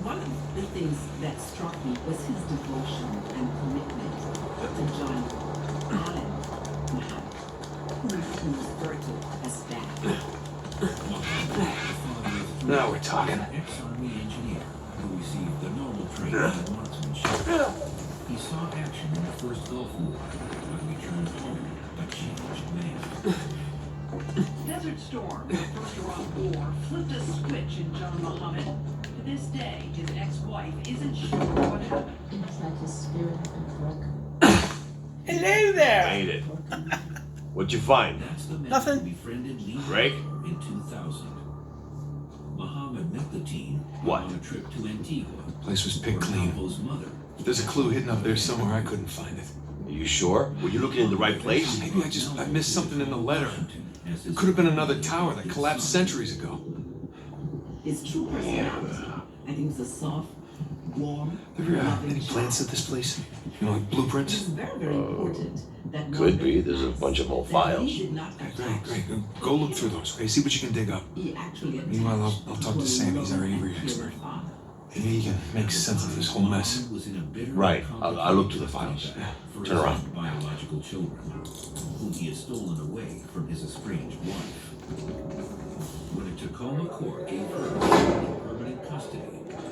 One of the things that struck me was his devotion and commitment to John Allen Muhammad, who he referred to as Dad. Now we're talking. Ex-Army engineer who received the normal training in marksmanship. He saw action in the First Gulf War, but returned home a changed man. Desert Storm, the first Iraq War, flipped a switch in John Muhammad. To this day, his ex-wife isn't sure what happened. It's like his spirit had been broken. Hello there. Ain't it? What'd you find? That's the man Nothing. who befriended Lee Drake? in 2000. Muhammad met the teen What? on a trip to Antigua. Place was picked where clean. Malvo's mother. There's a clue hidden up there somewhere. I couldn't find it. Are you sure? Were you looking in the right place? Maybe I missed something in the letter. It could have been another tower that collapsed centuries ago. His true personality, I think, was a soft, warm, Ever loving any plans at this place? You know, like It's blueprints? very, very important that Could be. There's a bunch of old that files. he did not attack. Great. Go look through those, okay? See what you can dig up. He actually attacked. Meanwhile, I'll talk to Sam. He's our Avery expert. Maybe he can make sense of this whole mess. Was in a bitter Right. I'll look through the files. for Turn his around. own biological children, whom he had stolen away from his estranged wife. When a Tacoma court gave her in permanent custody,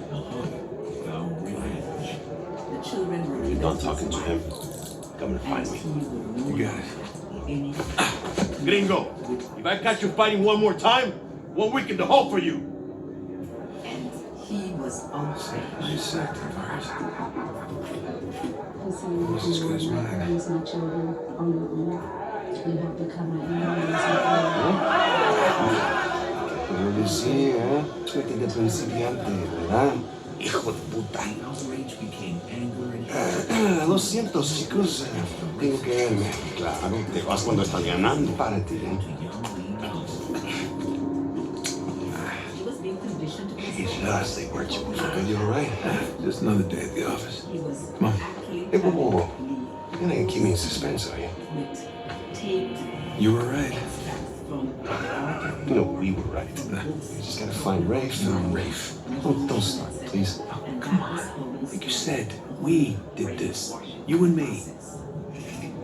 Muhammad vowed revenge. The children were You're done talking to him. Come and find me. You got it. Gringo, if I catch you fighting one more time, 1 week in the hole for you. And he was unfair. Nice acting, Vargas. Who's this guy's mine? raise my children on your own. You have to come and Lo decía, suerte de principiante, ¿verdad? Hijo de puta. Outrage became anger and Lo siento, chicos. Tengo que irme. Claro, te vas cuando estás ganando. Párate, ¿eh? He was being conditioned to He's lost, they weren't you. Good, you all right? Just another day at the office. He was Come on. actually Hey, whoa, whoa, whoa. You're not gonna keep me in suspense, are you? with taped You were right. extracts from No, we were right. We just gotta find Rafe. No, Rafe. Don't start, please. Come on. Like you said, we did this. You and me.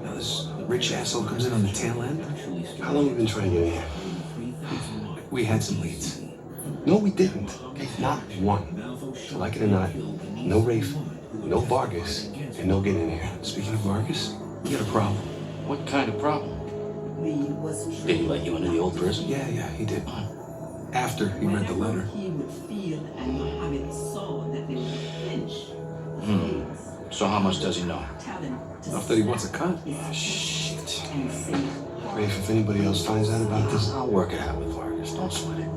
Now this rich asshole comes in on the tail end. How long have you been trying to get in here? We had some leads. No, we didn't. Okay, not one. So like it or not, no Rafe, no Vargas, and no getting in here. Speaking of Vargas, we got a problem. What kind of problem? Did he let you into the old prison? Yeah, he did. After he read the letter. he would feel and Muhammad saw that they would flinch. So how much does he know? Talent to Enough that he wants a cut. Shit. and save. Rafe, if anybody else finds out about this, I'll work it out with Vargas. Don't sweat it.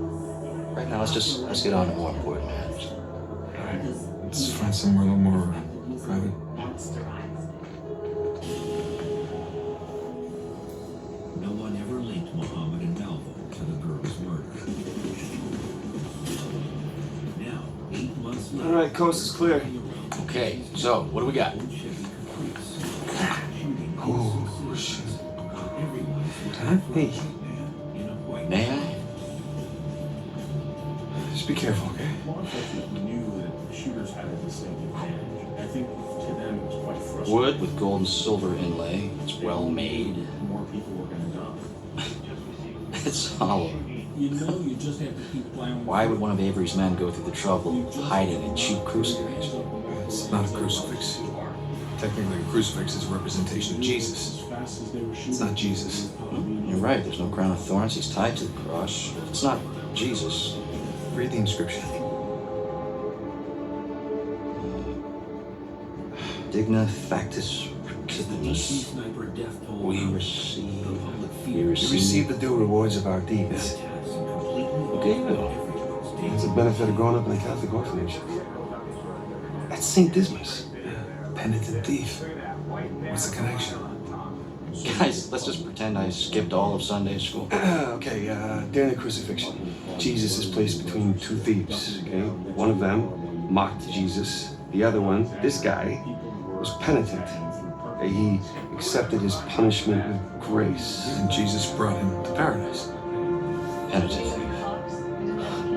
Right now, let's get on to more important matters. Let's find somewhere a little more private. No one ever linked Muhammad and Melville to the girl's murder. Now, 8 months later... Alright, coast is clear. Okay, so, what do we got? Oh, shit. Hey. May I? Just be careful, okay? Law enforcement knew that shooters had a distinct advantage. I think to them it was quite frustrating. Wood with gold and silver inlay. It's well made. More people were going to die. It's hollow. You know, you just have to keep plowing. Why would one of Avery's men go through the trouble of hiding a cheap crucifix? It's not a crucifix. Technically, a crucifix is a representation of Jesus. It's not Jesus. You're right, there's no crown of thorns. He's tied to the cross. It's not Jesus. Read the inscription. Digna factus recipimus. We receive. We receive the due rewards of our deeds. Okay, well. It's a benefit of growing up in a Catholic orphanage. That's St. Dismas. Penitent thief. What's the connection? Guys, let's just pretend I skipped all of Sunday school. Okay, during the crucifixion, Jesus is placed between two thieves, okay? One of them mocked Jesus. The other one, this guy, was penitent. He accepted his punishment with grace. And Jesus brought him to paradise. Penitent thief.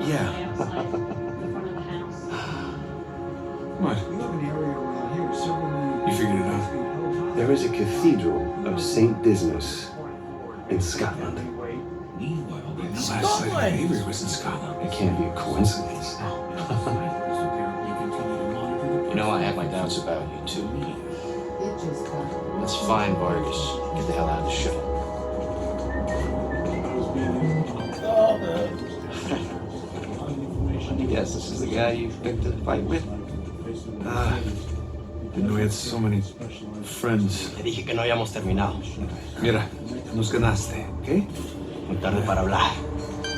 Yeah. What? You have an area around here, several You figured it out? There is a cathedral of St. Dismas in Scotland. The last sighting of Avery was in Scotland. It can't be a coincidence. You know, I have my doubts about you, too. It just got. Let's find Vargas. Get the hell out of the show. Yes, this is the guy you picked a fight with. Didn't know he had so many friends. Te dije que no habíamos terminado. Mira, nos ganaste, ¿ok? Muy tarde para hablar.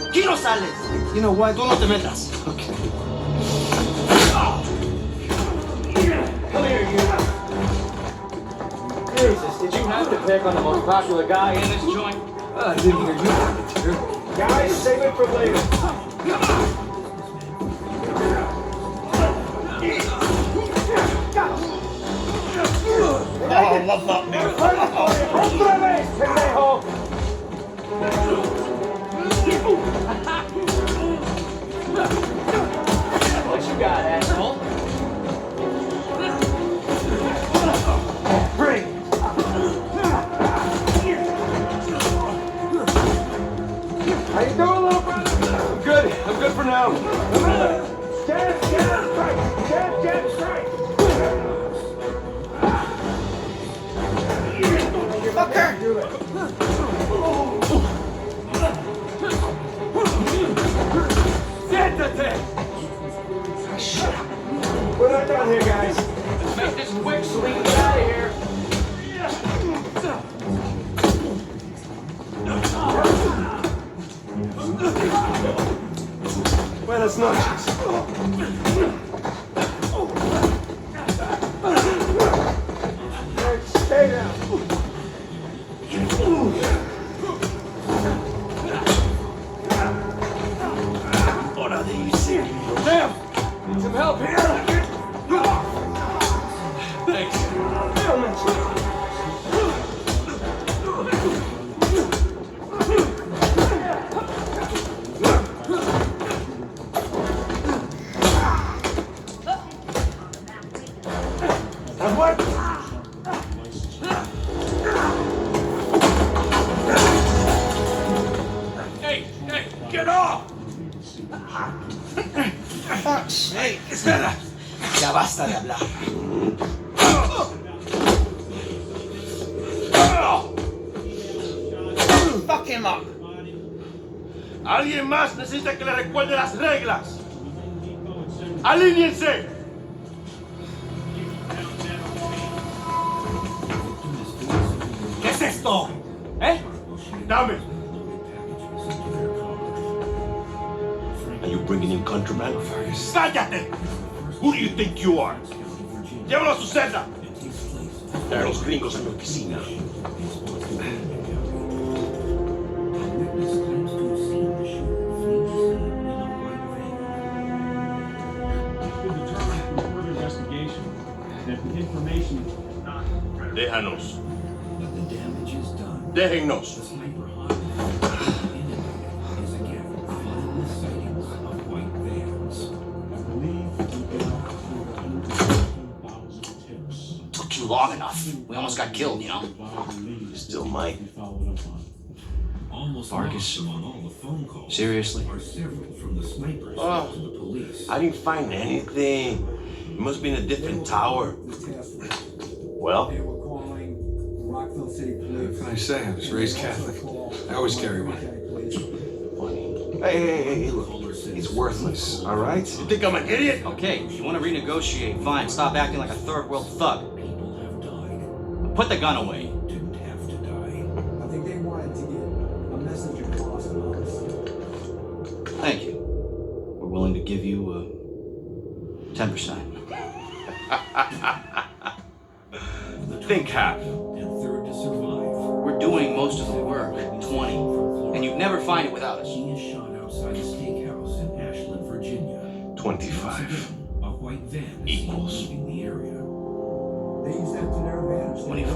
¡Aquí no sales! You know what? Tú no te metas. Okay. Come here, you. Jesus, did you have to pick on the most popular guy in this joint? I didn't hear you volunteer. Guys, save it for later. ¡Otra vez, pendejo! What you got, asshole? Bring it. How you doing, little brother? I'm good. I'm good for now. Jab, strike. Jab, strike. Fucker! Do it. Siéntate! We're not done here, guys. Let's make this quick so we can get out of here. Buenas noches. Stay down. Damn! Need some help here? Thanks. What? Hey, get off! Hey, espera. Ya basta de hablar. Fuck him up. ¿Alguien más necesita que le recuerde las reglas? ¡Alíñense! ¿Qué es esto? ¿Eh? Dame. Are you bringing in contraband? ¡Cállate! Who do you think you are? Llévalo a su celda. Trae a los gringos a mi oficina. Déjanos. Déjennos. Took you long enough. We almost got killed, you know? Still might. Vargas? Seriously? Oh, I didn't find anything. It must be in a different tower. Well? What can I say? I was raised Catholic. I always carry one. Hey, look. It's worthless, all right? You think I'm an idiot? Okay, if you want to renegotiate, fine. Stop acting like a third world thug. Put the gun away. I think they wanted to get a message across to us. Thank you. We're willing to give you 10%. Think half. We're doing most of the work, 20. And you'd never find it without us. He is shot outside a steakhouse in Ashland, Virginia. 25. A white van equals leaving the area. They use that to their advantage. 25.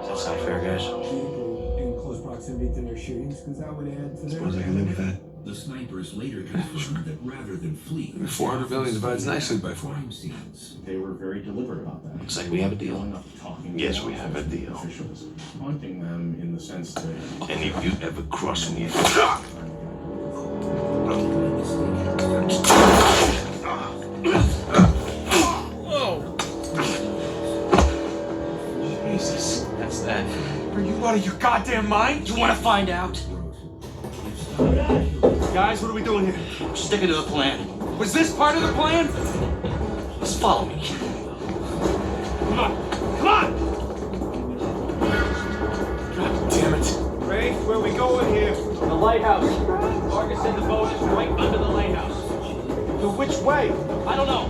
That's not fair, guys. In close proximity to their shootings, because that would add to their. Suppose I can live with that. The snipers later confirmed that rather than flee, 400 million divides nicely by 4. crime scenes. They were very deliberate about that. Looks like we have a deal. Yes, we have a deal. Officials, haunting them in the sense that. And if you ever cross me, Jesus, that's that. Are you out of your goddamn mind? You want to find out? Guys, what are we doing here? We're sticking to the plan. Was this part of the plan? Just follow me. Come on! Come on! God damn it. Ray, where are we going here? The lighthouse. Vargas said the boat is right under the lighthouse. So which way? I don't know.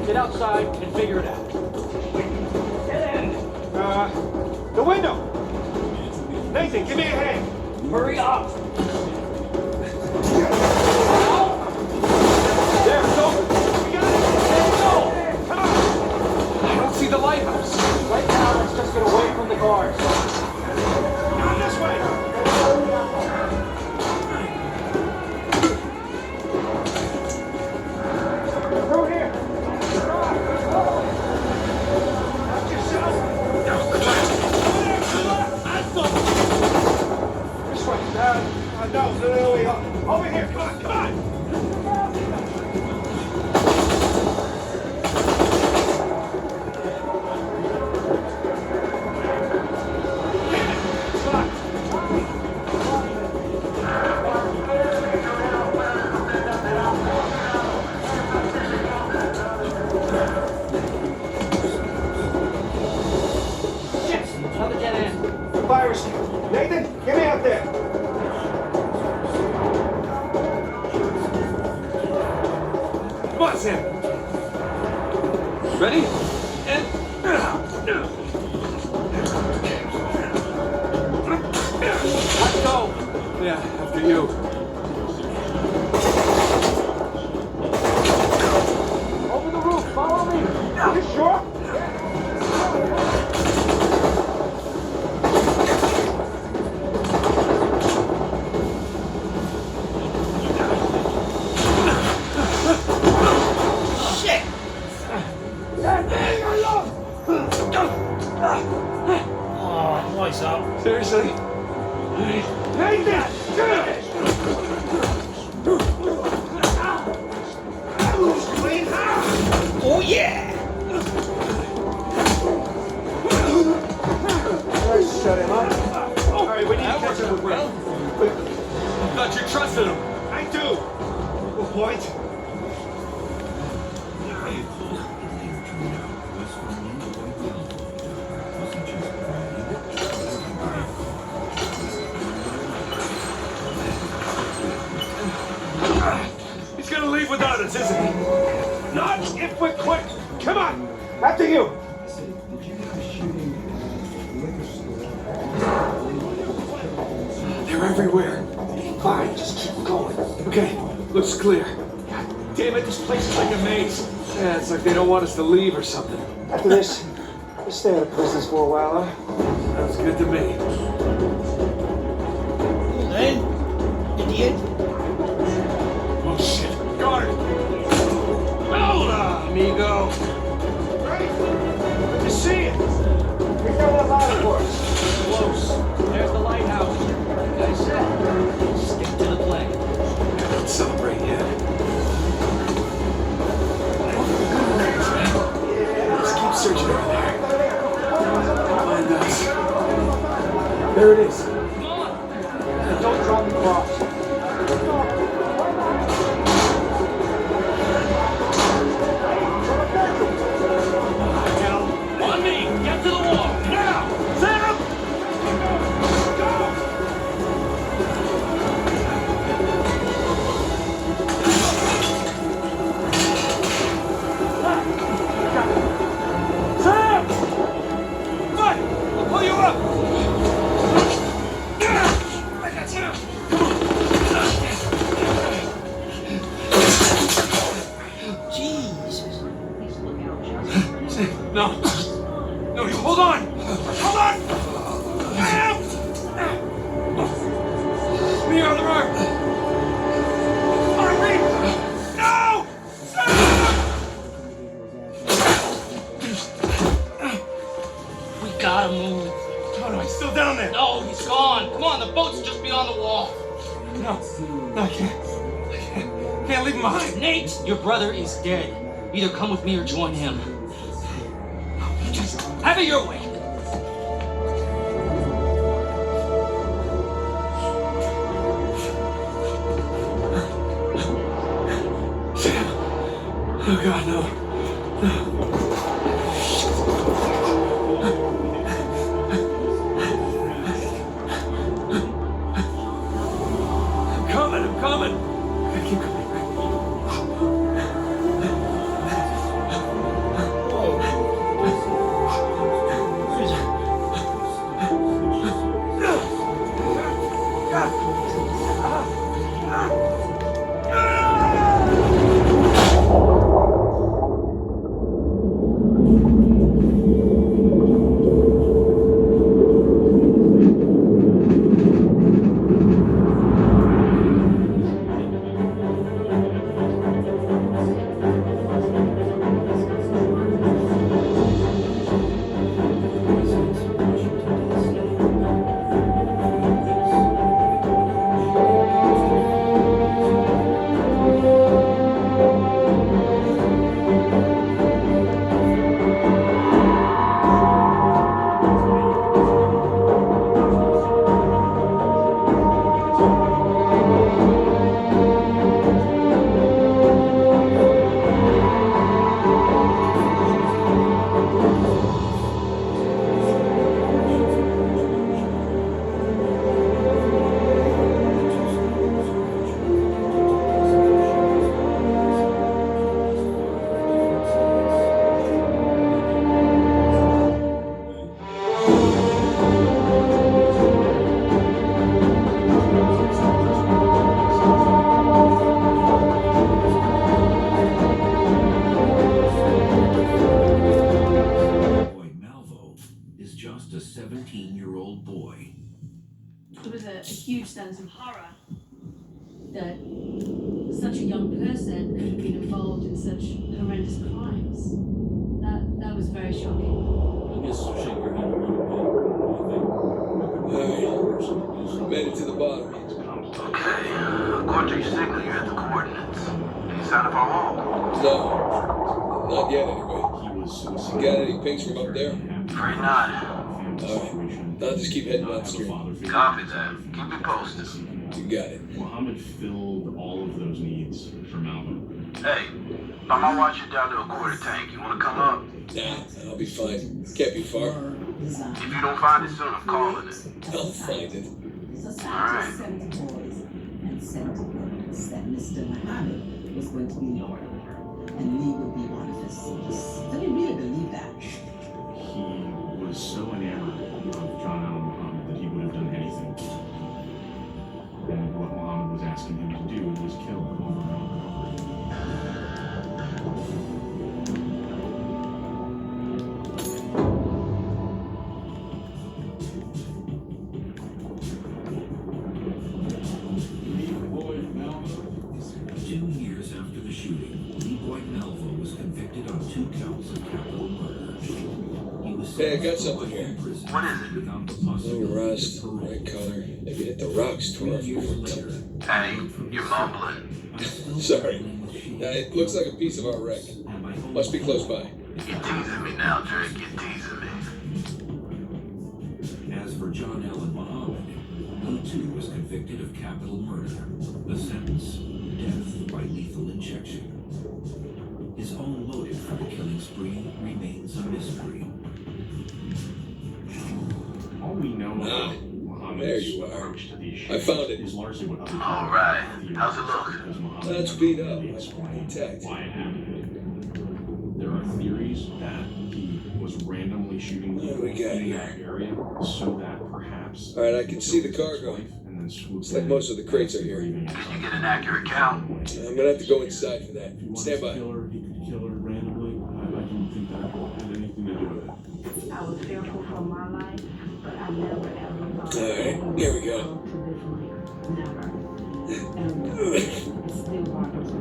Get outside and figure it out. Get in. The window! Nathan, give me a hand! Hurry up. There, it's open! We got it! Let's go! Come on! I don't see the lighthouse! Right now, let's just get away from the guards. Not this way! Through here! Watch yourself! This way! No, we are. Over here! Come on, come on! Another dead end. The virus. Nathan, get me out there. Come on, Sam. Ready? And... Let's go. Yeah, after you. Over the roof. Follow me. Are you sure? Oh, voice up. Seriously? Nathan! Oh, yeah. Shut him up. All right, we need to catch up with Ray. I thought you trusted him. I do. Good point. He's gonna leave without us, isn't he? Not if we're quick. Come on. After you. They're everywhere. Fine, just keep going. Okay, looks clear. God damn it, this place is like a maze. Yeah, it's like they don't want us to leave or something. After this, we'll stay out of prisons for a while, huh? Sounds good to me. Then, idiot. Oh shit, guard! Hola, amigo. Great! Good to see you. Here's our little ladder for us. Close. There's the lighthouse. Like I said, stick to the plan. Don't celebrate yet. Let's keep searching over there. Find us. There it is. Come on. Don't drop the cross. On me. Get to the wall. Now. Sam. Sam! What? I'll pull you up! I got you! Jesus. No. No, you hold on! Hold on! Me on the mark! Harvey! No! We gotta move. Oh no, he's still down there! No, he's gone. Come on, the boat's just beyond the wall. No, I can't. Can't leave him behind. Nate, your brother is dead. Either come with me or join him. Just have it your way. Sam. Oh God, no. I'm coming. I keep coming. just a 17-year-old boy. It was a huge sense of horror that such a young person could have been involved in such horrendous crimes. That was very shocking. I guess shake your head a little bit. Alright, made it to the bottom. Okay, according to your signal, you're at the coordinates. Any sign of our home? No, not yet anyway. You got any pings from up there? Afraid not. Alright, I'll just keep heading downstream. Copy that. Keep me posted. You got it. Muhammad filled all of those needs for Malvin. Hey, I'm gonna watch you down to a quarter tank. You wanna come up? Nah, I'll be fine. Can't be far. If you don't find it soon, I'm calling it. I'll find it. Society sent boys and sent words that Mr. Muhammad was going to be Lord, and Lee would be one of his sons. So we really believe that. He was so enamored of John Allen Muhammad that he would have done anything. Hey, I got something here. What is it? No rust, right color. Maybe hit the rocks 12 years later. Hey, you're mumbling. Sorry. It looks like a piece of our wreck. Must be close by. You're teasing me now, Drake. You're teasing me. As for John Allen Muhammad, he too was convicted of capital murder. The sentence, death by lethal injection. His own motive for the killing spree remains a mystery. All we know about Muhammad's there you are. approach to these I found it. is largely what other All right. How's it look? That's beat up. Intact. why it happened. There are theories that he was randomly shooting What do we got in here? that area so that perhaps. All right, I can see the cargo. Looks like most of the crates are here. Can you get an accurate count? I'm gonna have to go inside for that. Stand by. He could kill her randomly. I don't think that had anything to do with it. I was fearful for my life, but I never ever thought. All right, here we go. To this length. Never. And it still bothers me.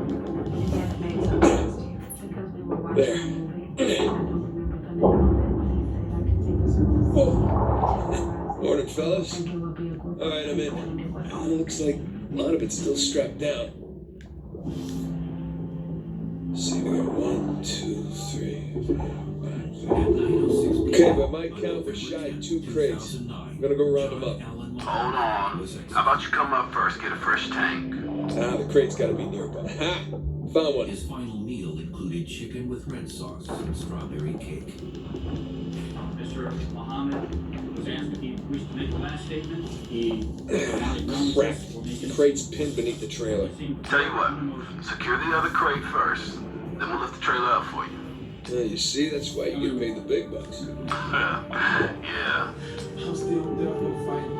That made some sense to you because we were watching There. a movie. I don't remember the name of it, but he said I could take a certain. Whoa. Morning, fellas. All right, I'm in. Looks like a lot of it's still strapped down. Let's see, we got 1, 2, 3, 4, 5, 6. Okay, by my count, we're shy 2 crates. I'm gonna go round them up. Hold on. How about you come up first, get a fresh tank? The crate's gotta be nearby. Ha! Found one. His final meal included chicken with red sauce and strawberry cake. Mr. Muhammad was asked if he wished to make the last statement. He Crap. Crate's pinned beneath the trailer. Tell you what, secure the other crate first, then we'll lift the trailer up for you. You see, that's why you get paid the big bucks. Yeah. I'm still definitely fighting.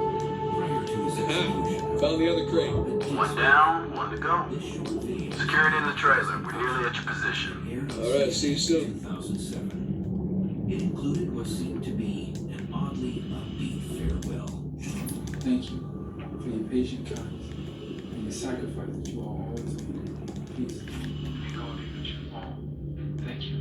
Found the other crate. One down, one to go. Secure it in the trailer. We're nearly at your position. All right, see you soon. 2007. It included what seemed to be an oddly upbeat farewell. Thank you for your patient kindness and the sacrifice that you all always made. Peace. Thank you.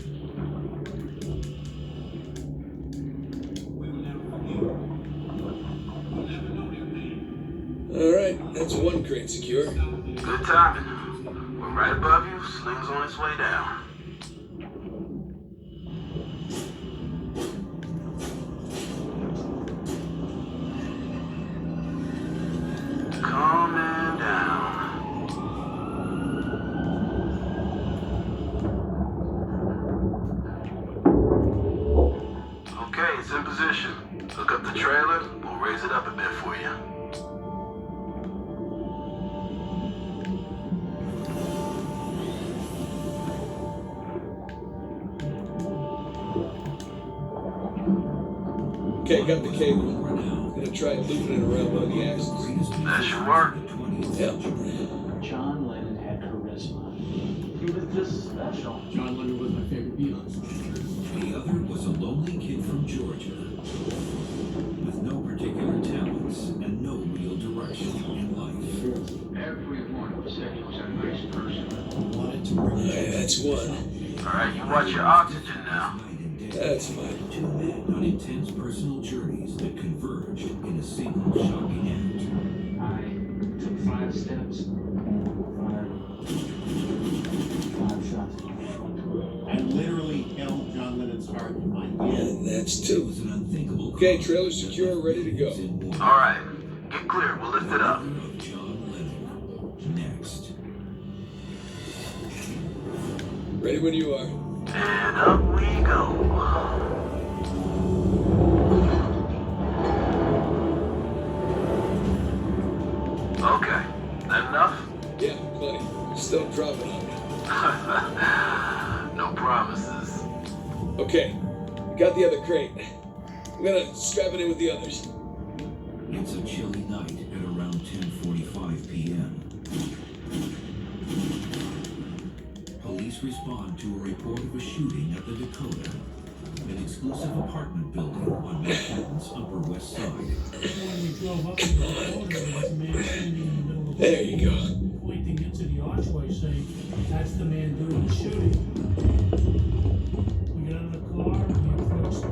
All right, that's one crate secure. Good timing. We're right above you. Sling's on its way down. Coming down. Okay, it's in position. Hook up the trailer. We'll raise it up a bit for you. Okay, got the cable. Gonna try looping it around one of the axles. That should work. Yep. John Lennon had charisma. He was just special. John Lennon was my favorite Beatle. The other was a lonely kid from Georgia with no particular talents and no real direction in life. Everyone said he was a nice person. Yeah, that's one. All right, you watch your oxygen now. That's fine. Two men on intense personal journeys that converged in a single shocking act. I took 5 steps, five shots. I literally held John Lennon's heart in my hand. And that's 2. It was an unthinkable. Okay, trailer secure, ready to go. All right, get clear. We'll lift it up. Of John Lennon. Next. Ready when you are. And up we go. Okay, that enough? Yeah, plenty. Still dropping on me. No promises. Okay, got the other crate. I'm gonna strap it in with the others. It's a chilly night at around 10:45 p.m. Police respond to a report of a shooting at the Dakota, an exclusive apartment building on Manhattan's Upper West Side. When we drove up to the Dakota, there was a man standing in the middle of the There you go. pointing into the archway saying, "That's the man doing the shooting." We got out of the car and we approached him.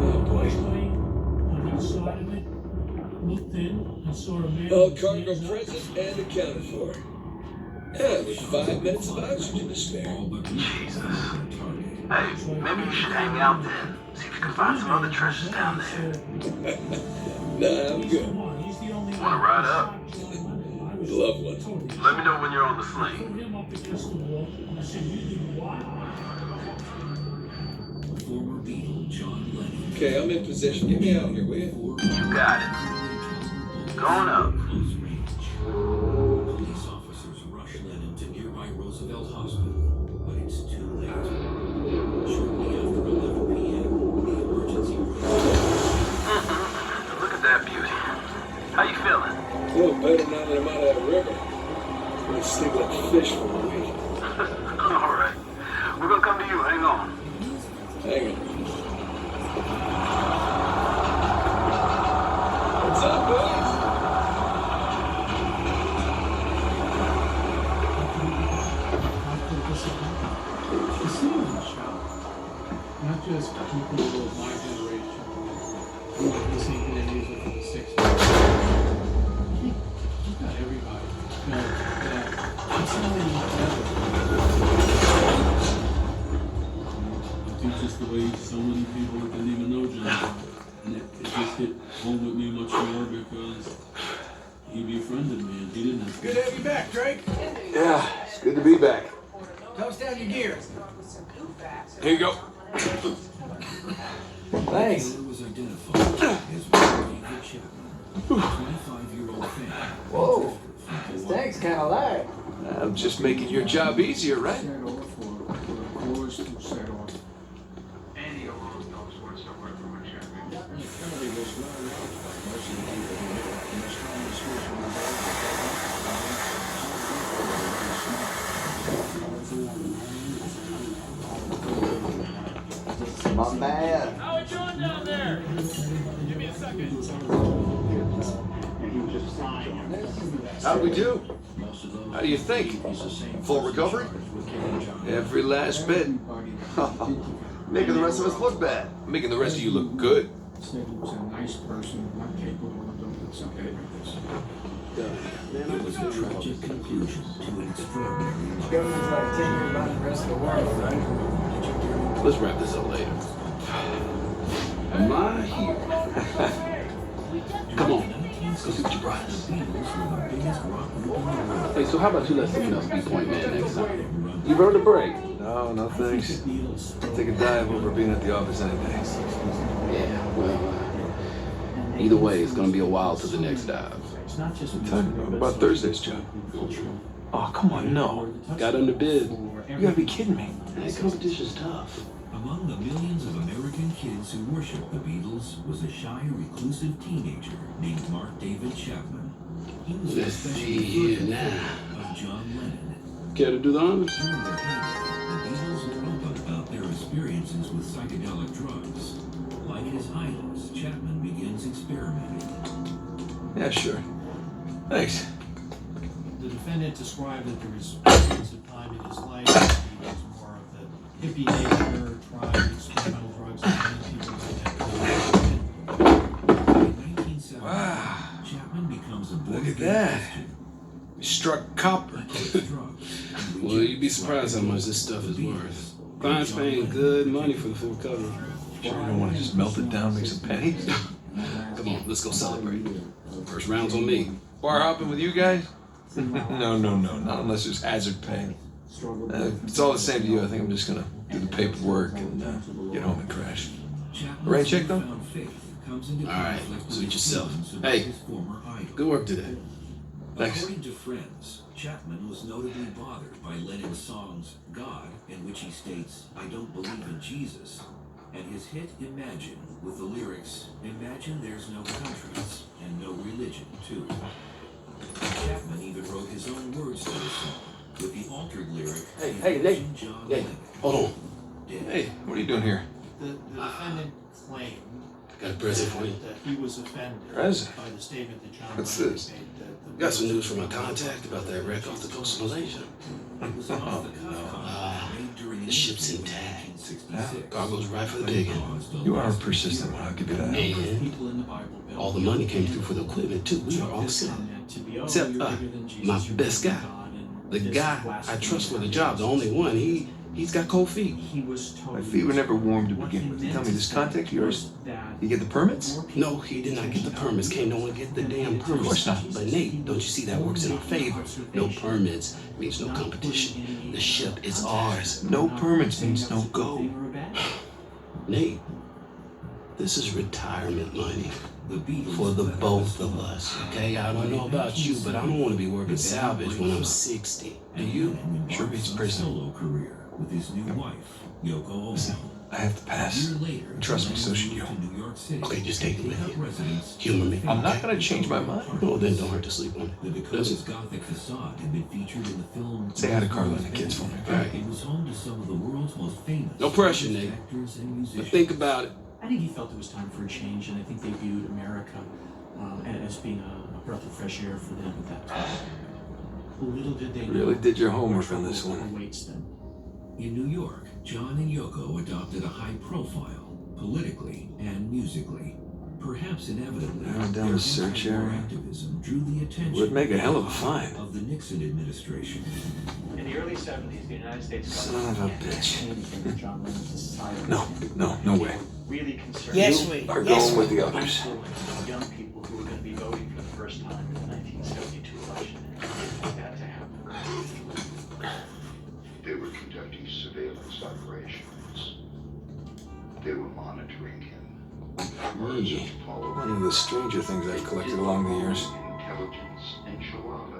Oh, I saw a man. All cargo present and accounted for. Yeah, with 5 minutes of oxygen to spare. Jesus. Hey, maybe you should hang out then. See if you can find some other treasures down there. Nah, I'm good. Wanna ride up? Would love one. Let me know when you're on the sling. Former Beatle John Lennon. Okay, I'm in position. Get me out here, will you? You got it. Going up. Police officers rush Lennon to nearby Roosevelt Hospital, but it's too late. Shortly after 11 p.m., the emergency room. Look at that beauty. How you feeling? Oh, better now that I'm out of that river. I'm gonna stink like fish for a week. All right. We're gonna come to you. Hang on. Hang on. What's up, boys? Not just people of my generation who are listening to their music from the 60s. I think just about everybody felt that it's not even I think just the way so many people didn't even know John, and it just hit home with me much more because he befriended me and he didn't have to. Good to have you back, Drake. Yeah, it's good to be back. Toast down your gear. Here you go. Thanks. Was identified as David Chapman, 25-year-old fan. Whoa, this tank's kind of light. I'm just making your job easier, right? My man. How are you doing down there? Give me a second. How'd we do? How do you think? Full recovery? Every last bit. Making the rest of us look bad. Making the rest of you look good. Said he was a nice person, not capable of doing something like this. It was a tragic conclusion to an extraordinary life. Government's like 10 years about the rest of the world, right? Let's wrap this up later. My hero. Come on. Let's go see what you brought us. Hey, so how about you let someone else be point man next time? You've earned a break. No, thanks. Take a dive over being at the office any day. Yeah, well, either way, it's gonna be a while to the next dive. What about Thursday's job? Oh, come on, no. Got under bid. You gotta be kidding me. That competition's tough. Among the millions of American kids who worshiped the Beatles was a shy, reclusive teenager named Mark David Chapman. He was Let's see here now. Of John Lennon. Care to do the honors? During their heyday, the Beatles were open about their experiences with psychedelic drugs. Like his idols, Chapman begins experimenting. Yeah, sure. Thanks. The defendant described that there was periods of time in his life that he was more of the hippie nature, tried experimental drugs, and many people like that. In 1970, Chapman becomes a Look at that. We struck copper. Well, you'd be surprised how much this stuff is worth. Client's paying good money for the full cover. Sure, you don't want to just melt it down, make some pennies? Come on, let's go celebrate. First round's on me. Bar hopping with you guys? No, not unless there's hazard pay. It's all the same to you. I think I'm just gonna do the paperwork and get home and crash. Rain check though? Alright, suit yourself. Hey, good work today. Thanks. According to friends, Chapman was notably bothered by Lennon's songs God, in which he states, I don't believe in Jesus, and his hit Imagine, with the lyrics, Imagine there's no countries and no religion, too. Chapman even wrote his own words to the song, with the altered lyric, Hey, Nate. John Hey, Lennon. hold on. Hey, what are you doing here? The defendant claimed Got a present for you. that he was offended Present? by the statement that John What's Lennon this? made that the Got some news from my contact about that wreck off the coast of Malaysia. It was an off-the-cuff comment made during The an ship's interview intact. 1966. God goes right for the digging. You are a persistent one, I'll give you that. And all the money came through for the equipment too. We are all set. Except my best guy. The guy I trust for the job, the only one. He's got cold feet. My feet were never warm to begin with. Tell me, this contact of yours, you get the permits? No, he did not get the permits. Can't no one get the damn permits. Of course not. But Nate, don't you see that works in our favor? No permits means no competition. The ship is ours. No permits means no go. Nate, this is retirement money for the both of us, okay? I don't know about you, but I don't want to be working salvage when I'm 60. Do you? Sure beats prison. Solo career with his new wife, Yoko Ono. I have to pass. Trust me, so should you. Okay, just take it with you. Humor me. I'm not going to change my mind. Well, then don't hurt to sleep on The it. Dakota's Gothic facade had been featured in the film. Say hi to Carla and the kids for me. All right. It was home to some of the world's most famous. No pressure, Nate. Actors and But musicians. think about it. I think he felt it was time for a change, and I think they viewed America as being a breath of fresh air for them at that time. Little did they know. Really did your homework on this one. Awaits them. In New York, John and Yoko adopted a high profile, politically and musically. Perhaps inevitably, Narrowed down their the search anti-war area. activism drew the attention Would make a hell of a find. of the Nixon administration. In the early 70s, the United States Son of a bitch. John Lennon's society. No way. really concerned. Yes, we are going with the others. Young people who were going to be voting for the first time in the 1972 election. And that to happen. They were conducting surveillance operations. They were monitoring him. One of the stranger things I've collected along the years. Intelligence enchilada.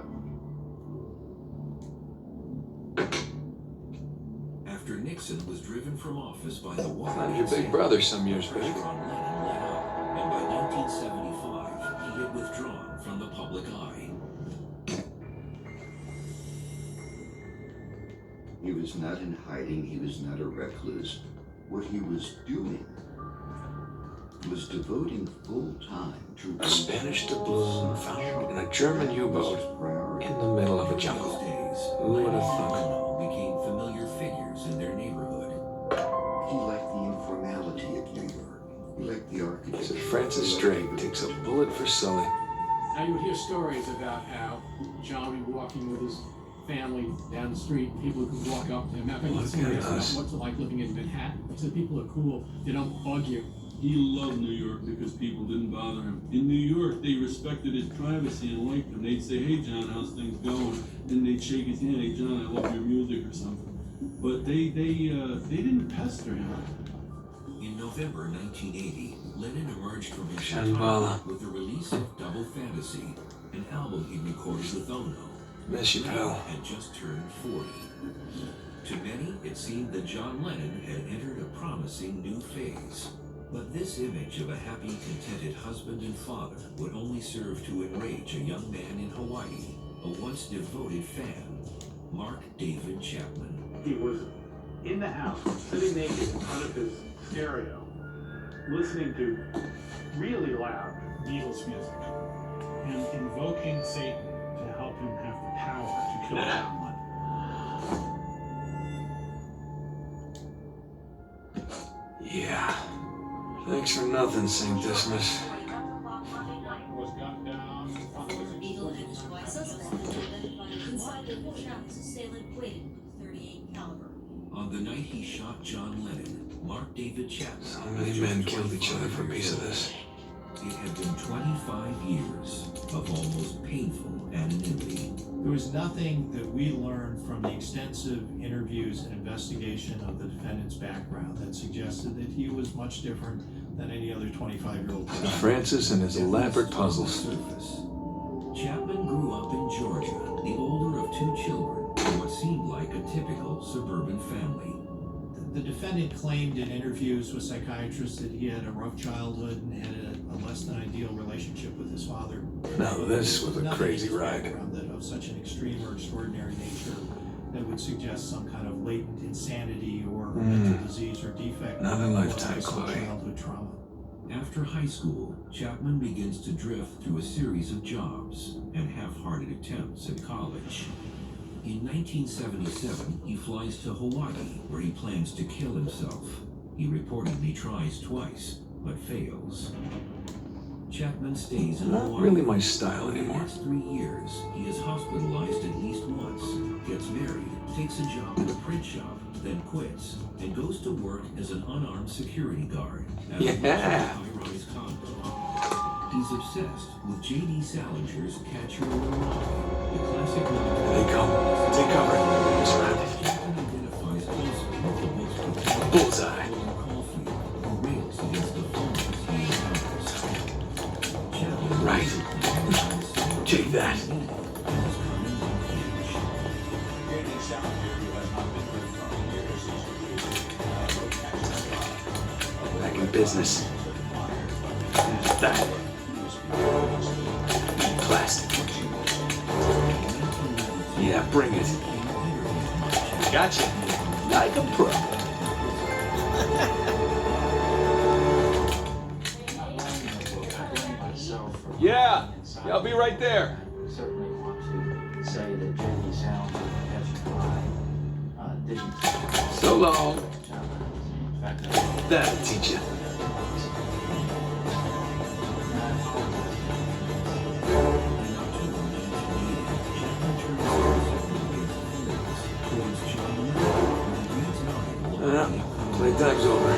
After Nixon was driven from office by the Found your big brother some years back. and by 1975, he had withdrawn from the public eye. He was not in hiding. He was not a recluse. What he was doing was devoting full time to A Spanish doubloon found in a German U-boat in the middle of a jungle. Who would have thought? Became familiar figures in their neighborhood. He liked the informality of New York. He liked the architecture. Sir Francis Drake takes a bullet for Sully. Now you would hear stories about how John would be walking with his family down the street. People could walk up to him. I think somebody asked him, what's it like living in Manhattan? He said people are cool. They don't bug you. He loved New York because people didn't bother him. In New York, they respected his privacy and liked him. They'd say, "Hey, John, how's things going?" And they'd shake his hand, "Hey, John, I love your music," or something. But they didn't pester him. In November 1980, Lennon emerged from his Shambhala. retirement with the release of Double Fantasy, an album he recorded with Ono. Miss you, pal. Had just turned 40. To many, it seemed that John Lennon had entered a promising new phase. But this image of a happy, contented husband and father would only serve to enrage a young man in Hawaii, a once devoted fan, Mark David Chapman. He was in the house, sitting naked in front of his stereo, listening to really loud Beatles music, and invoking Satan to help him have the power to kill someone. Yeah. Thanks for nothing, St. Dismas. Was gunned down in front of his Eagle and his wife suspect had been identified inside the hotel as assailant waiting with a .38 caliber. On the night he shot John Lennon, Mark David Chapman. So many men killed each other for a piece of this. It had been 25 years of almost painful anonymity. There was nothing that we learned from the extensive interviews and investigation of the defendant's background that suggested that he was much different than any other 25-year-old. Francis and his elaborate puzzles. Chapman grew up in Georgia, the older of two children, in what seemed like a typical suburban family. The defendant claimed in interviews with psychiatrists that he had a rough childhood and had a less than ideal relationship with his father. No, this was a Nothing crazy in his ride. background that of such an extreme or extraordinary nature that would suggest some kind of latent insanity or mental disease or defect. Not a lifetime, or some Chloe. childhood trauma. After high school, Chapman begins to drift through a series of jobs and half-hearted attempts at college. In 1977, he flies to Hawaii, where he plans to kill himself. He reportedly tries twice, but fails. Chapman stays in Not Hawaii. really my style For the anymore. next 3 years, he is hospitalized at least once, gets married, takes a job at a print shop, then quits, and goes to work as an unarmed security guard at a high-rise condo. He's obsessed with J.D. Salinger's Catch You in the Rye, the classic novel. They come. Take cover. Surrounded. Chapman identifies closely with the book's protagonist, Bullseye. who rails against the foes he encounters. Chapman Right. Take that. Back in business. That. Plastic. Yeah, bring it. Gotcha. Like a pro. Yeah, I'll be right there. Certainly want to say that J.D. Salinger and Catch You didn't. So long. In fact, That'll teach you. Playtime's over.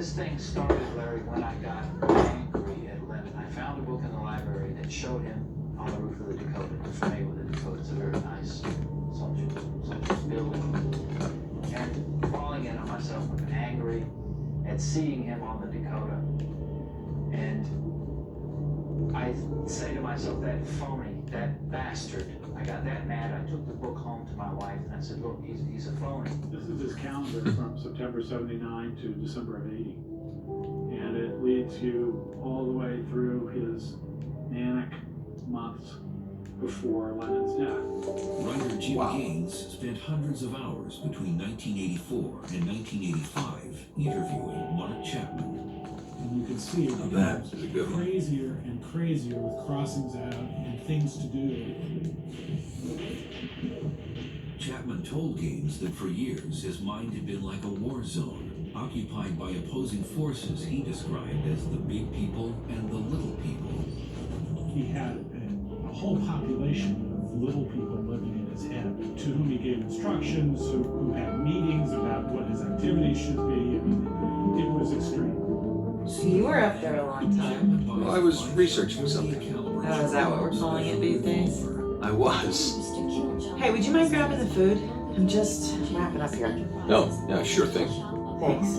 this thing started, Larry, when I got angry at Lennon. I found a book in the library that showed him on the roof of the Dakota. You're familiar with the Dakota? It's a very nice soldier's building. And falling in on myself, I'm angry at seeing him on the Dakota. And I say to myself, that phony, that bastard. I got that mad, I took the book home to my wife and I said, look, he's a phony. This is his calendar from September 79 to December of 80. And it leads you all the way through his manic months before Lennon's death. Writer Jim Gaines spent hundreds of hours between 1984 and 1985 interviewing Mark Chapman. And you can see it becomes crazier and crazier with crossings out and things to do. Chapman told Gaines that for years his mind had been like a war zone, occupied by opposing forces he described as the big people and the little people. He had a whole population of little people living in his head, to whom he gave instructions, who had meetings about what his activities should be. I mean, it was extreme. So you were up there a long time. Well, I was researching something. Oh, is that what we're calling it these days? I was. Hey, would you mind grabbing the food? I'm just wrapping up here. No, yeah, sure thing. Thanks.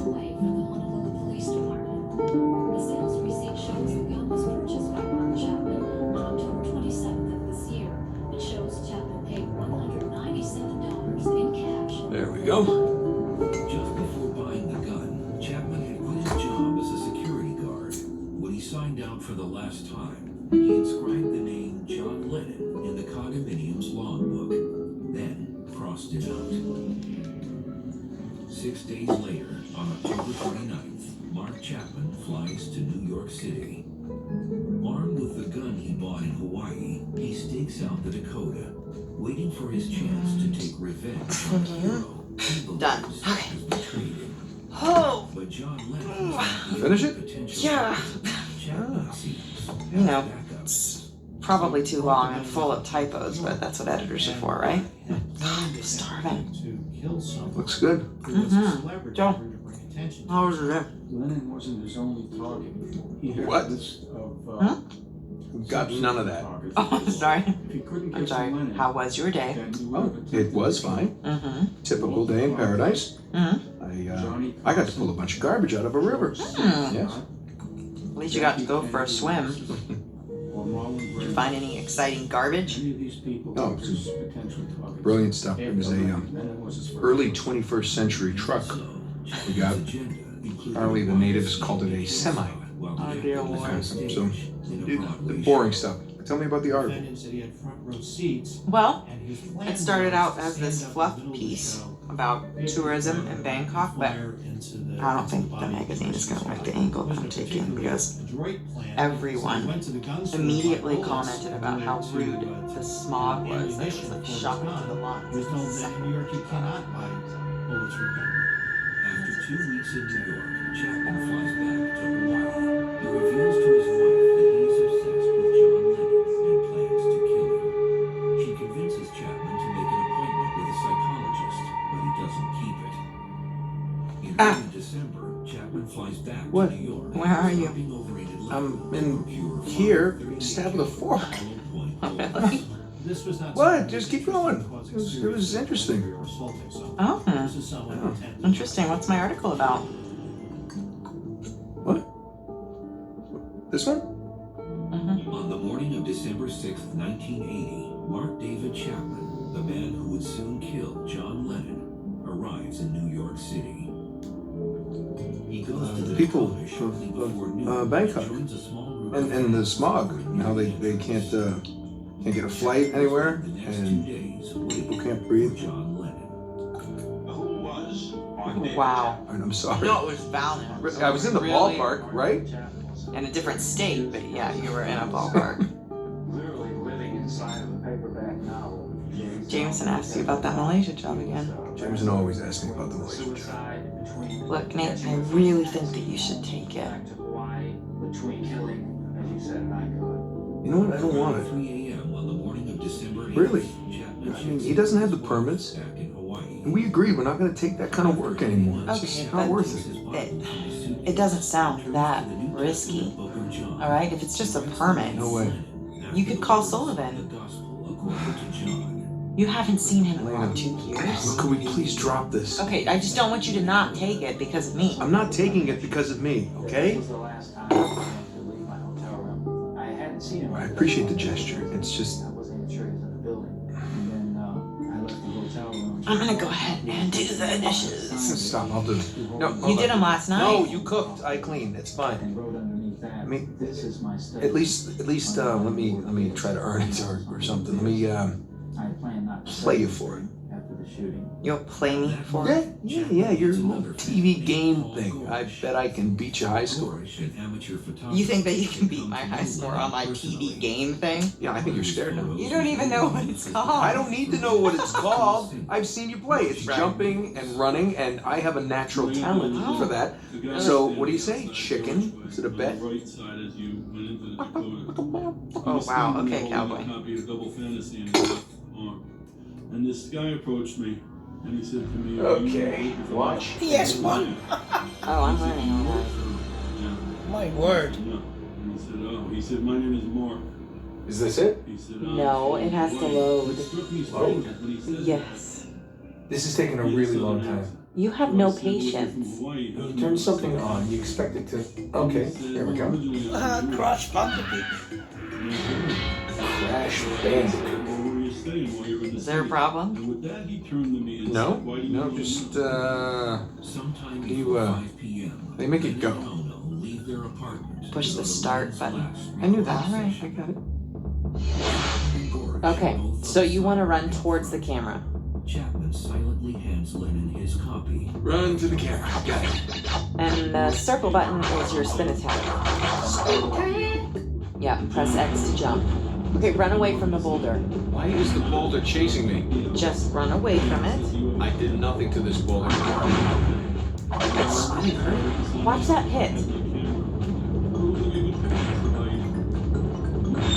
There we go. Just before buying the gun, Chapman had quit his job as a security guard. When he signed out for the last time, he inscribed the name John Lennon in the condominium's logbook, then crossed it out. 6 days later, on October 29th, Mark Chapman flies to New York City. Armed with the gun he bought in Hawaii, he stakes out the Dakota, waiting for his chance to take revenge on the hero he believes has betrayed him. Oh! But John Lennon is not the Finish only it? potential Yeah. Chapman sees. You know, it's probably too long and full of typos, but that's what editors are for, right? I'm starving. Looks good. Mm-hmm. Joe, how was your day? Lennon wasn't his only target. He had What? a list of Got none of that. Oh, I'm sorry. If he couldn't I'm get sorry. to Lennon, How was your day? then he would have It attempted was to fine. Mm-hmm. Typical day in paradise. Mm-hmm. I got to pull a bunch of garbage out of a river. Hmm. Yes. At least you got to go for a swim. Did you find any exciting garbage? No, it was brilliant stuff. It was a early 21st century truck we got. Apparently the natives called it a semi. Oh dear Lord. So, the boring stuff. Tell me about the article. Well, it started out as this fluff piece about tourism in Bangkok, but I don't think the magazine is going to like the angle that I'm taking because everyone immediately commented about how rude the smog was. That it was like shocking to the lungs. There's no that in New York you cannot buy bullets for gun. After 2 weeks in New York, Chapman flies back to Hawaii. He reveals to his wife that he is obsessed with John Lennon and plans to kill him. She convinces Chapman to make an appointment with a psychologist, but he doesn't keep it. In early December, Chapman flies back to New York. Where are you? I'm in here, stabbed with a fork. This was not What? Just keep going. It was interesting. Oh, interesting. What's my article about? What? This one? On the morning of December 6th, 1980, Mark David Chapman, the man who would soon kill John Lennon, arrives in New York City. He goes to the people of Bangkok and the smog. How they can't get a flight anywhere and people can't breathe. Wow. I'm sorry. No, it was Valiant. I was in the ballpark, right? In a different state, but yeah, you were in a ballpark. Literally living inside of a paperback novel. Jameson asked you about that Malaysia job again. Jameson always asks me about the Malaysia job. Look, Nate, I really think that you should take it. Between killing, as you said, and I could. You know what? I don't want it. 3 a.m. on the morning of December 8th, Really? I mean, he doesn't have the permits. And we agreed we're not going to take that kind of work anymore. It's just not worth it. It doesn't sound that risky. All right, if it's just a permit. No way. You could call Sullivan. You haven't seen him in around 2 years. Could we please drop this? Okay, I just don't want you to not take it because of me. I'm not taking it because of me, okay? This was the last time I had to leave my hotel room. I hadn't seen him. I appreciate the gesture. It's just... I wasn't even sure he was in the building. And then I left the hotel room. I'm gonna go ahead and do the dishes. Stop, I'll do it. No, You did them last night. No, you cooked. I cleaned. It's fine. And wrote underneath that, I mean, this is my study. at least, let me try to earn it or something. Let me I plan not to play you for it. after the shooting. You'll play me for Yeah, it? yeah, your little TV game thing. I bet I can beat your high score. You think that you can beat my high score on my TV game thing? Yeah, I think you're scared now. You don't even know what it's called. I don't need to know what it's called. I've seen you play. It's jumping and running, and I have a natural talent for that. So, what do you say, chicken? Is it a bet? Oh, wow. Okay, cowboy. And this guy approached me, and he said to me, Okay, watch. PS1. Oh, I'm learning all that. My word. And he said, my name is Mark. Is this it? He said, No, it has to load. Load? Yes. This is taking a really long time. You have no patience. You turn something on, you expect it to... Okay, there we go. Crash Bandicoot. Crash Bandicoot. Is there a problem? No, no, just, they make it go. Push the start button. I knew that. All right. I got it. Okay, so you want to run towards the camera. Chapman silently hands Lennon his copy. Run to the camera. Got it. And the circle button is your spin attack. Yeah, press X to jump. Okay, run away from the boulder. Why is the boulder chasing me? Just run away from it. I did nothing to this boulder. Watch that hit.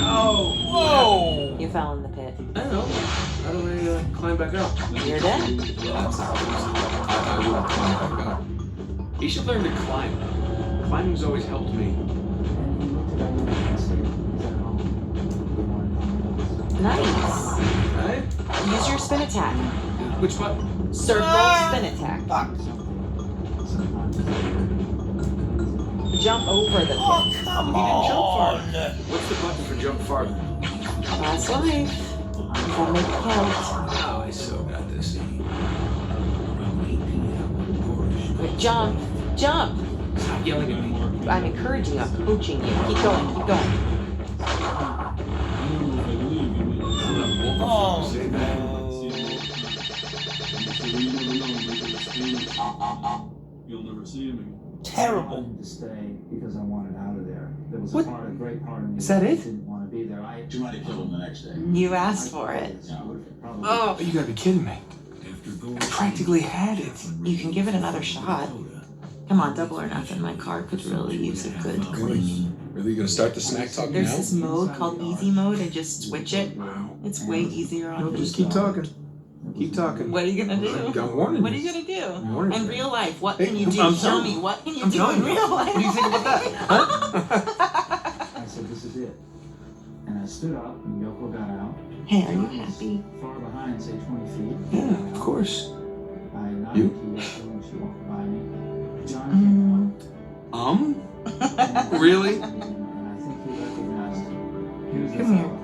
Oh, whoa! You fell in the pit. I don't know. How do I climb back up? You're dead. That's not I wouldn't climb back up. He should learn to climb. Climbing's always helped me. Nice. Right? Use your spin attack. Which button? Circle spin attack. Jump over the pit. Oh, come on. Jump farther. What's the button for jump farther? Last life. Gotta make it count. Oh, I so got this. Quick jump. Jump. Stop yelling at me. I'm encouraging you. I'm coaching you. Keep going. Keep going. Oh, Say that. You'll never see him again. Terrible. I wanted to stay because I wanted out of there. There was What? a great part of me Is that it? didn't want to be there. I Tried to kill him the next day. You asked for it. Oh, you gotta be kidding me. I practically had it. You can give it another shot. Come on, double or nothing. My car could really use a good clean. Really gonna start the smack talk There's now? this mode called easy mode and just switch it. It's way easier on No, just this keep phone. talking. Keep talking. What are you gonna do? I'm warning What are you. you gonna do? warning In you. real life, what Hey, can you do? I'm Show telling me. you. What can you I'm do telling in you. real life? What do you think about that? I said, this is it. And I stood up, and Yoko got out. Hey, are you happy? Far behind, say 20 feet. Yeah, of course. I nodded You? to Yoko, and she walked by me. John came out. Really? And I think he recognized he was the Come here. fellow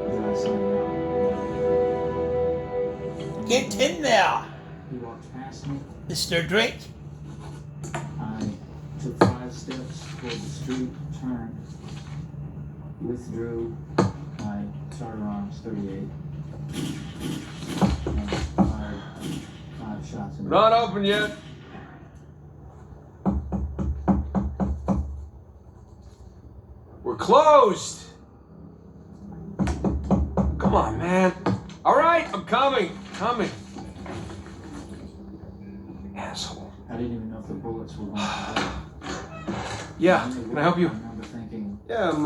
that I signed out. Get in there, He walked past me. Mr. Drake. I took 5 steps toward the street, turned, withdrew my starter arms 38, and fired 5 shots in the Not open yet. We're closed. Come on, man. All right, I'm coming. Coming. Asshole. I didn't even know if the bullets were going to hit. Yeah, can I help you? I remember thinking, Yeah, I'm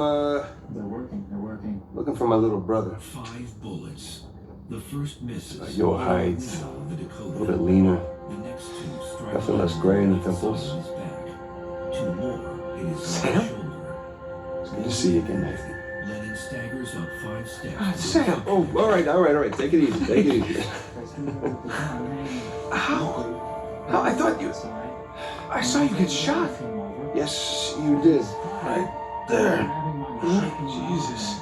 they're working. looking for my little brother. 5 bullets. The first misses. Your hides. The A Dakota. little bit leaner. The next 2 strike. Definitely less gray in the temples. On his back. 2 more in his Sam? right shoulder. It's good to see you again, Nathan. Lennon staggers up 5 steps. God, Sam. Oh, all right. Take it easy. Take it easy. How? How? I thought you. I saw you get shot. Yes, you did. Right there. Jesus.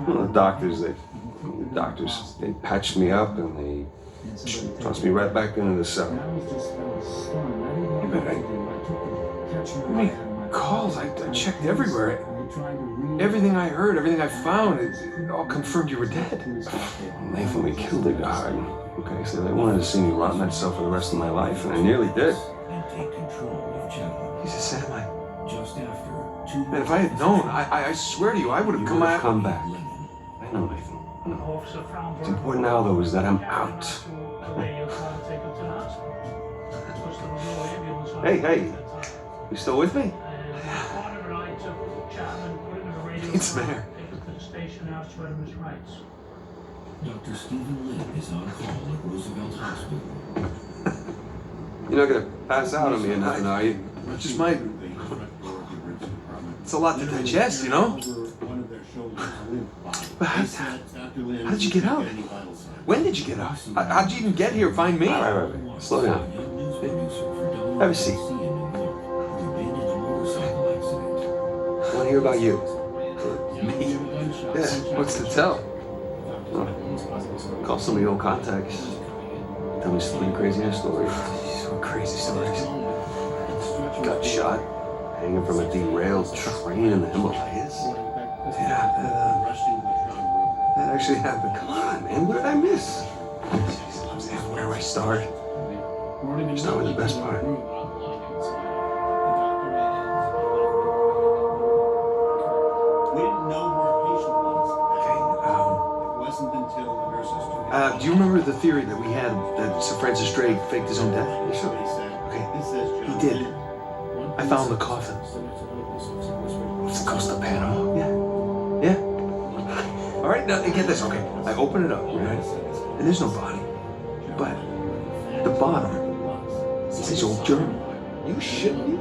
Well, the doctors, they patched me up and they tossed me right back into the cell. Yeah, but how many calls? I checked everywhere. Everything I heard, everything I found, it all confirmed you were dead. Nathan, we killed a guard. Okay, so they wanted to see me rot in that cell for the rest of my life, and I nearly did. And take control of Chapel. Jesus, Sam, Just after 2 man, if I had known, I swear to you, I would have You come would have out. come back. I know, Nathan. I know. What's important now, though, is that I'm out. Hey, you still with me? It's there. Dr. Stephen Lynn is on call at Roosevelt Hospital. You're not gonna pass out on me or nothing, are you? It just might. It's a lot to digest, you know? But how did you get out? When did you get out? How'd you even get here? Find me? Right. Slow down. Have a seat. I want to hear about you. Me? Yeah, what's to tell? Call some of your old contacts. Tell me some of your crazy ass stories. Some crazy stories. Got shot, hanging from a derailed train in the Himalayas. Yeah, that actually happened. Come on, man, what did I miss? Where do I start? Start with the best part. We didn't know who our patient was. Okay, It wasn't until the nurses took it. do you remember the theory that we had that Sir Francis Drake faked his own death? That's what he said. Okay, This says he John did. Lennon. I found the coffin. Off the coast of Panama. Yeah. All right, now get this. Okay, I open it up, right? And there's no body, but the bottom is his old journal. You shitting me?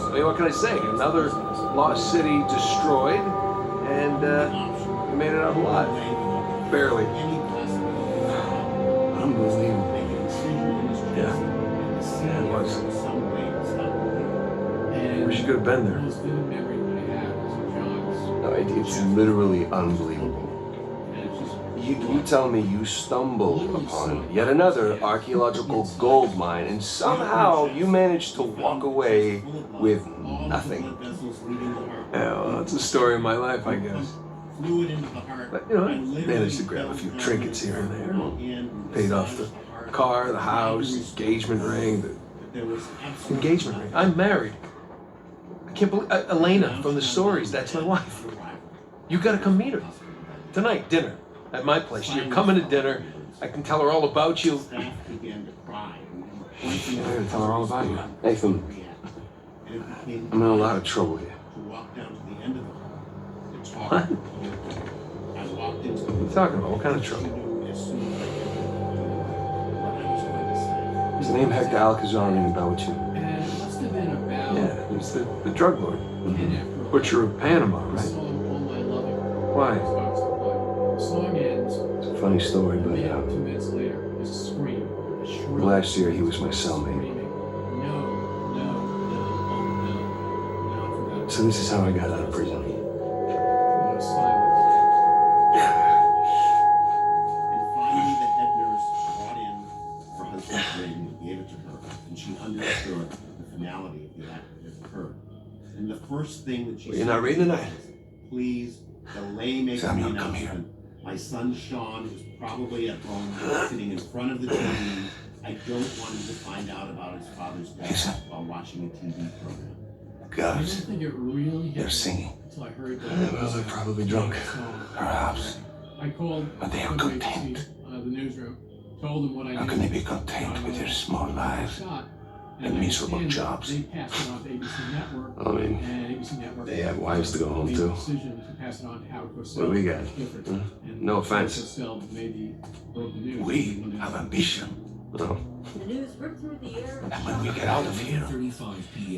I mean, what can I say? Another lost city destroyed, and we made it out alive. Barely. Unbelievable. Yeah, it was. I wish you could have been there. No, it's literally unbelievable. You tell me you stumbled upon yet another archaeological gold mine, and somehow you managed to walk away with nothing. Yeah, well, that's the story of my life, I guess. flew it into the heart. But, you know, I managed to grab a few trinkets here and there. Paid off the car, the house, engagement ring, the engagement ring. I'm married. I can't believe Elena from the stories. That's my wife. You gotta come meet her tonight. Dinner at my place. You're coming to dinner. I can tell her all about you. I'm gonna tell her all about you. Nathan, I'm in a lot of trouble here. What? What are you talking about? What kind of trouble? His name Hector Alcazar ring about with you. Yeah, he's the drug lord. Butcher of Panama, right? Why? It's a funny story, but last year he was my cellmate. So this is how I got out of prison. And finally, the head nurse brought in her husband's ring and gave it to her, and she understood the finality of the act that had occurred. And the first thing that she Well, you're not reading tonight? Please delay making Samuel, the come here. announcement. My son Sean is probably at home sitting in front of the TV. I don't want him to find out about his father's death while watching a TV program. I don't think it really hit They're me singing. until I heard that. Well, they're probably drunk. Perhaps. I called But they are the content. newsroom, told them what I How can they be content with their small lives and miserable jobs? They passed it on to ABC Network. I mean, and ABC Network they have wives to go home made to. the decision to pass it on to Howard Cosell. What do we got? Different. Hmm? And No offense. Cosell maybe broke the news. We have ambition. No. The news ripped through the air. And when we get out of here,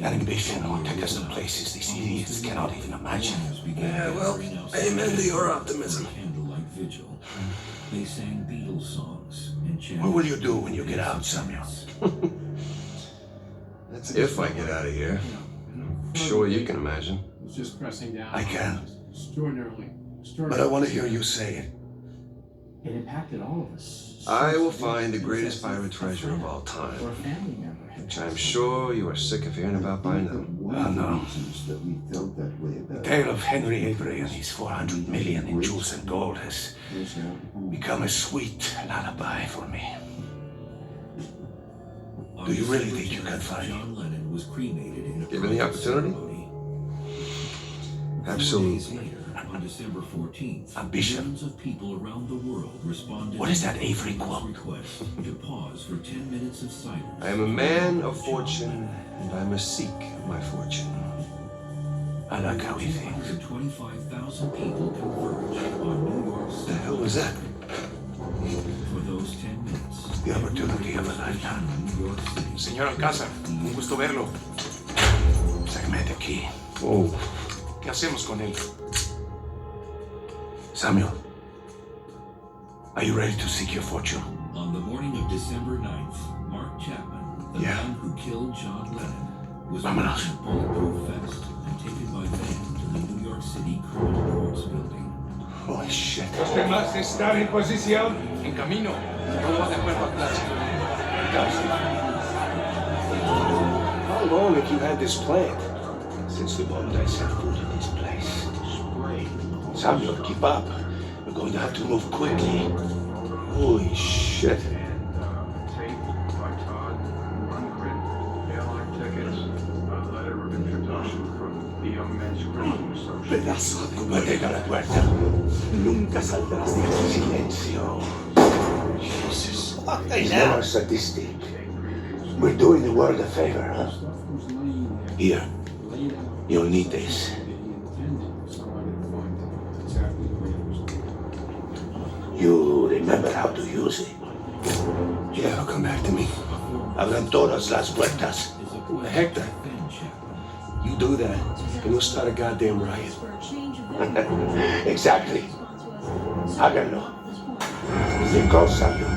that ambition will take us to places these idiots cannot even imagine. Yeah, well, amen to your optimism. Candlelight vigil. They sang Beatles songs and chanted. What will you do when you get out, Samuel? If I get out of here. I'm sure you can imagine. It was just pressing down. I can. Extraordinarily. But I want to hear you say it. It impacted all of us. I will find the greatest pirate treasure of all time, Or a family member. which I'm sure you are sick of hearing about by now. Oh, no. That we felt that way The about tale of Henry Avery and his 400 million in jewels and gold has become a sweet lullaby for me. Do you really think you can find him? John Lennon was cremated in a Given the opportunity? ceremony. Absolutely. Later, on December 14th, Ambition. millions of people around the world responded What is to that Avery Lenon's quote? request to pause for 10 minutes of silence. I am a man of fortune, and I must seek my fortune. I like how he thinks. 225,000 people converged on New York What City. the hell was that? For those 10 minutes, The opportunity of a lifetime. New York City. Señor Alcázar, un gusto verlo. Sáqueme de aquí. Oh, ¿Qué hacemos con él? Samuel, are you ready to seek your fortune? On the morning of December 9th, Mark Chapman, the Yeah. man who killed John Lennon, was Vámonos. put in a bulletproof vest and taken by van to the New York City Criminal Courts building. Holy shit. Los demás están en posición. En camino. Todos de acuerdo a clase. How long have you had this planned? Since the moment I set foot in this place. Samuel, keep up. We're going to have to move quickly. holy shit. Tape by Todd, Rundgren, airline tickets, a letter of introduction from the Young Men's Christian Association. Pedazo de mantenga la puerta. Nunca saldrás de aquí. Silencio. Jesus. You are sadistic. We're doing the world a favor, huh? Here. You'll need this. You remember how to use it? Yeah, it'll come back to me. Abran todas las puertas. Hector, you do that, and we'll start a goddamn riot. Exactly. Háganlo. Stay close, Samuel.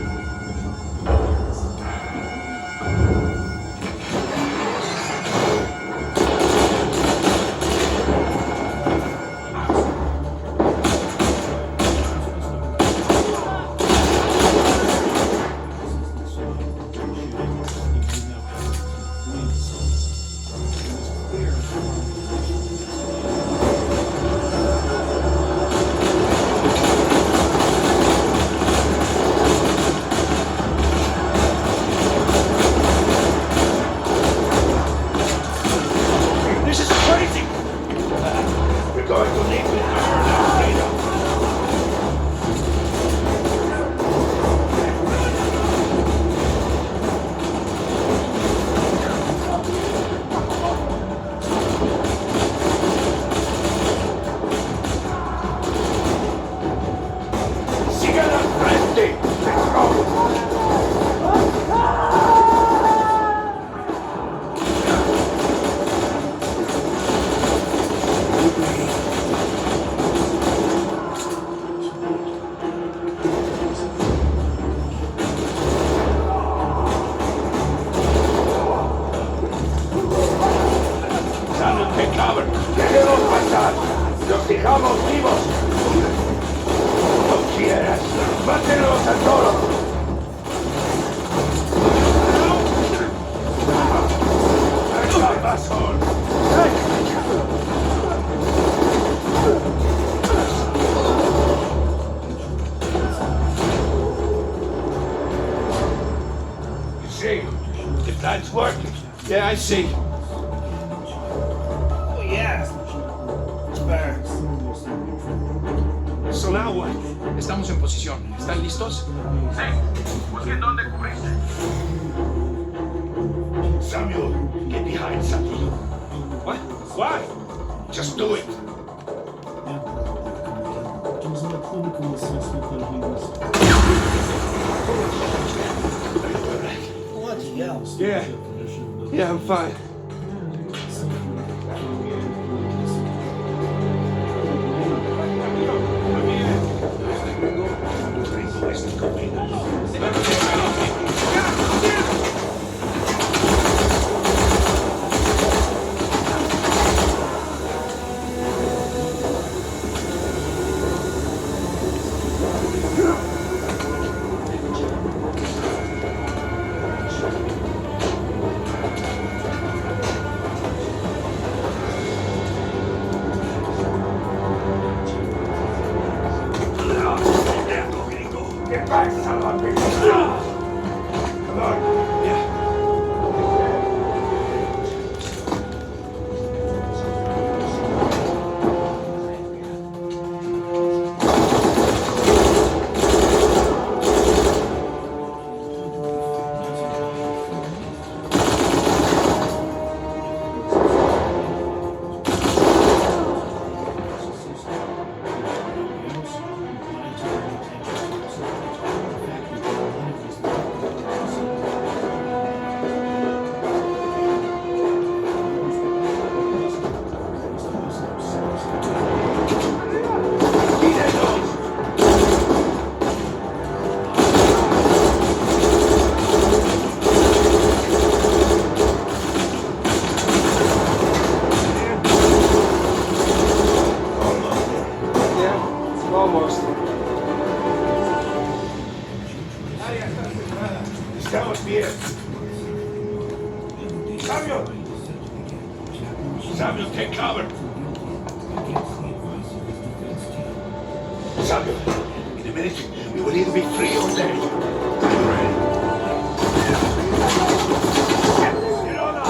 It's working. Yeah, I see. Oh, yeah. It's better. So now what? Estamos en posición. ¿Están listos? Hey, busquen dónde cubrirse. Samuel, get behind something. What? Why? Just do it. It was a clinical assessment that he was. Bloody hell. Yeah. Yeah, I'm fine. Get back, son of a bitch! Come on. Yeah. Almost. Estamos bien. Samuel! Samuel, take cover! Samuel, in a minute, we will either be free or dead. Are you ready? Get on up!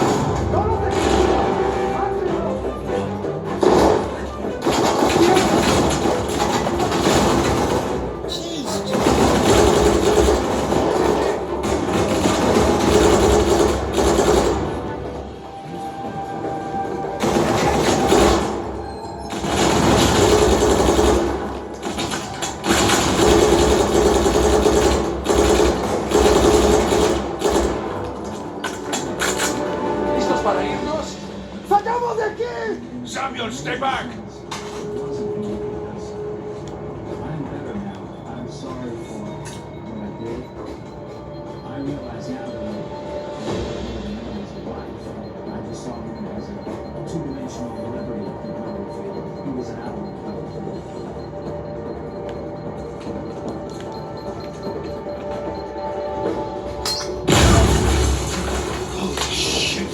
Samuel, stay back! I'm better now. I'm sorry for what I did. I realize now that I was alive. I just saw him as a two-dimensional celebrity. He was an outlaw. Holy shit!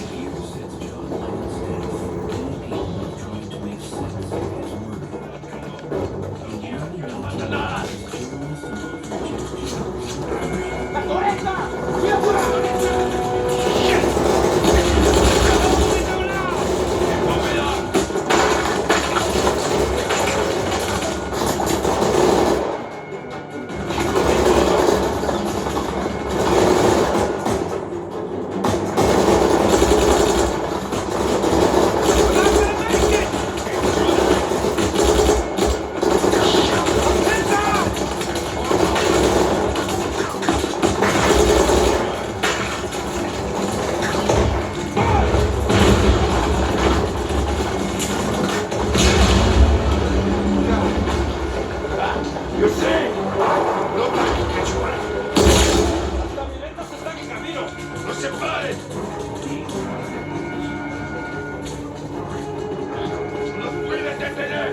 You're safe! No time to catch one! ¡Las camionetas están en camino! ¡No se paren! ¡No pueden detener!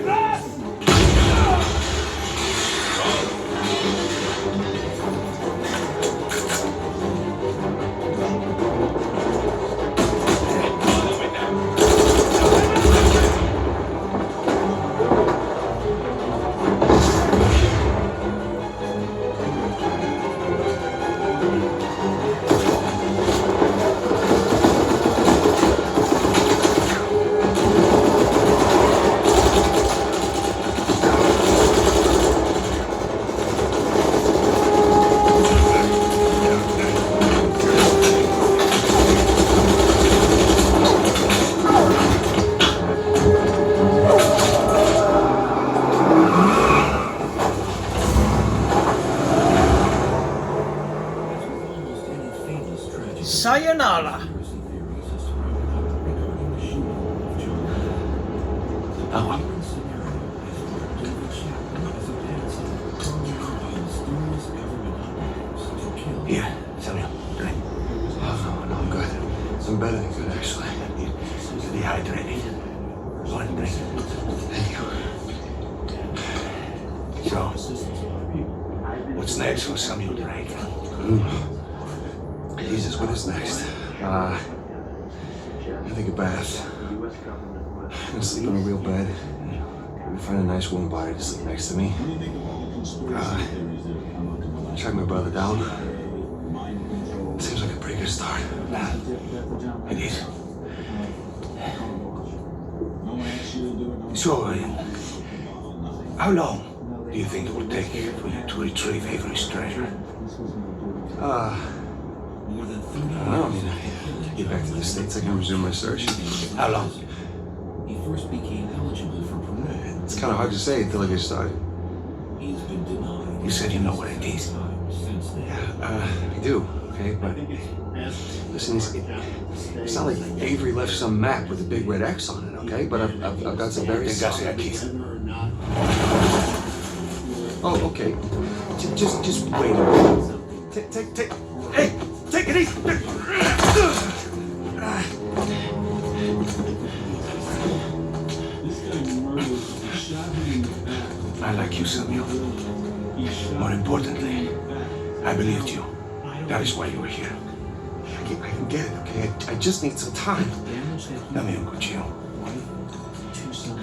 Agua. Here, Samuel, drink. Oh, no, I'm good. I'm better than good, actually. You're dehydrated. Go on, drink. Thank you. So, what's next for Samuel Drake? Jesus, what is next? I think a bath. I'm gonna sleep in a real bed. Maybe find a nice warm body to sleep next to me. Track my brother down. Seems like a pretty good start. It is. So, how long do you think it will take for you to retrieve Avery's treasure? I don't mean, I get back to the States, I can resume my search. How long? He first became eligible for parole. It's kind of hard to say until I get started. He's been denied. You said you know what it is. I do, okay, but listen, it's not like Avery left some map with a big red X on it, okay? But I've got some very solid keys. Oh, okay. Just wait a minute. Hey, take it easy. I like you, Samuel. More importantly, I believed you. That is why you were here. I can get it, okay? I just need some time. Dame un cuchillo.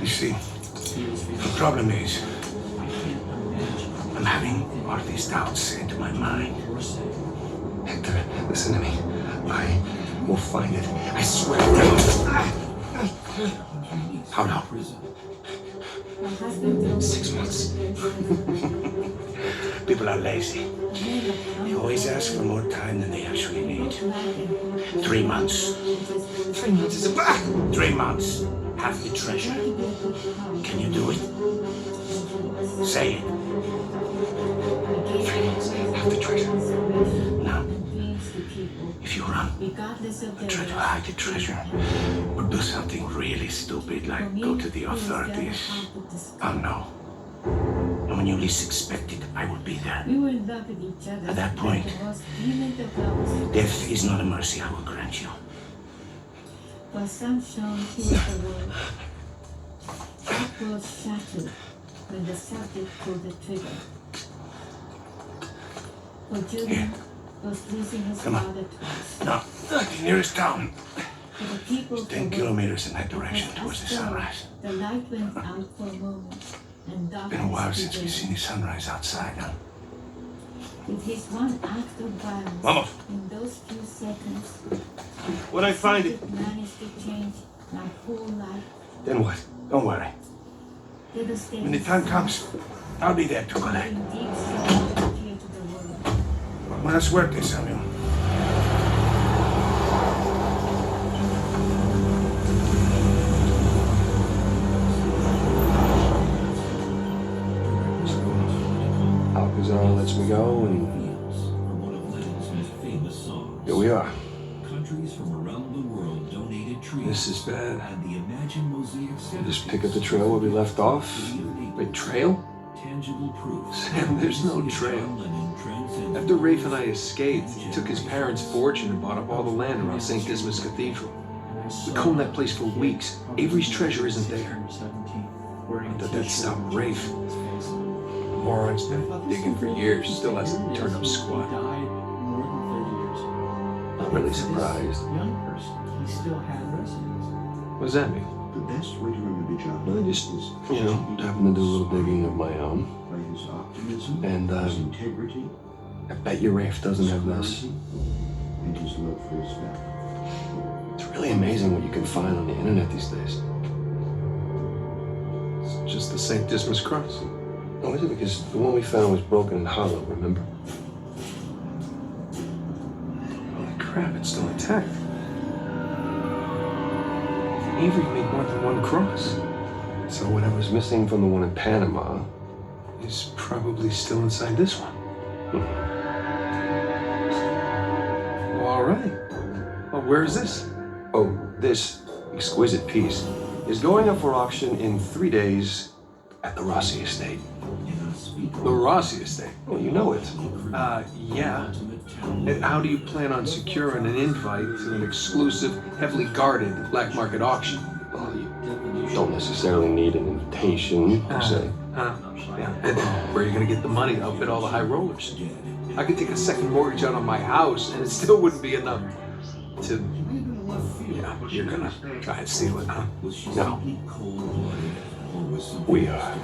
You see, the problem is, I'm having all these doubts into my mind. Hector, listen to me. I will find it. I swear. How long? 6 months. People are lazy. They always ask for more time than they actually need. 3 months. 3 months is a 3 months. Half the treasure. Can you do it? Say it. 3 months. Half the treasure. Now, if you run, or try to hide the treasure, or do something really stupid like go to the authorities, I'll know. And when you least expect it, I will be there. At that point, death is not a mercy I will grant you. For some shown here's the word. That was shattered when the subject pulled the trigger. For Julian was losing his father twice. No, the nearest town. For the people 10 kilometers in that direction towards the sunrise. The light went out for a moment and darkness Been a while since began. we've seen the sunrise outside, huh? With his one act of violence, Vamos. in those few seconds, When I find it, managed to change my whole life. then what? Don't worry. Devastating. When the time comes, I'll be there to collect. Deep sorrow appeared to the world. Buena suerte, Samuel. Alcazar lets me go, and here we are. Countries from around the world donated trees. This is bad. And the Imagine Mosaic Just pick up the trail where we left off. Wait, trail? tangible proof. Sam, there's no trail. After Rafe and I escaped, he took his parents' fortune and bought up all the land around St. Dismas Cathedral. We combed that place for weeks. Avery's treasure isn't there. That stopped Rafe. Moron's been digging for years, still hasn't turned up squat. I'm really surprised. Young person, he still had residence. What does that mean? The best way to remember John Well, I just, happened to do a little digging of my own. by his optimism, And, his integrity, I bet your Rafe doesn't have this. and his love for his family. It's really amazing what you can find on the internet these days. It's just the St. Dismas cross. Oh, is it? Because the one we found was broken and hollow, remember? Holy crap, it's still intact. Avery made more than one cross. So whatever's missing from the one in Panama is probably still inside this one. Well, all right. Well, where is this? Oh, this exquisite piece is going up for auction in 3 days at the Rossi estate. The Rossi estate? Well, you know it. Yeah. And how do you plan on securing an invite to an exclusive, heavily guarded black market auction? Well, you don't necessarily need an invitation, per se. Yeah. And where are you gonna get the money to outbid all the high rollers? I could take a second mortgage out on my house and it still wouldn't be enough to... Yeah, you're gonna try and steal it, huh? No. We are.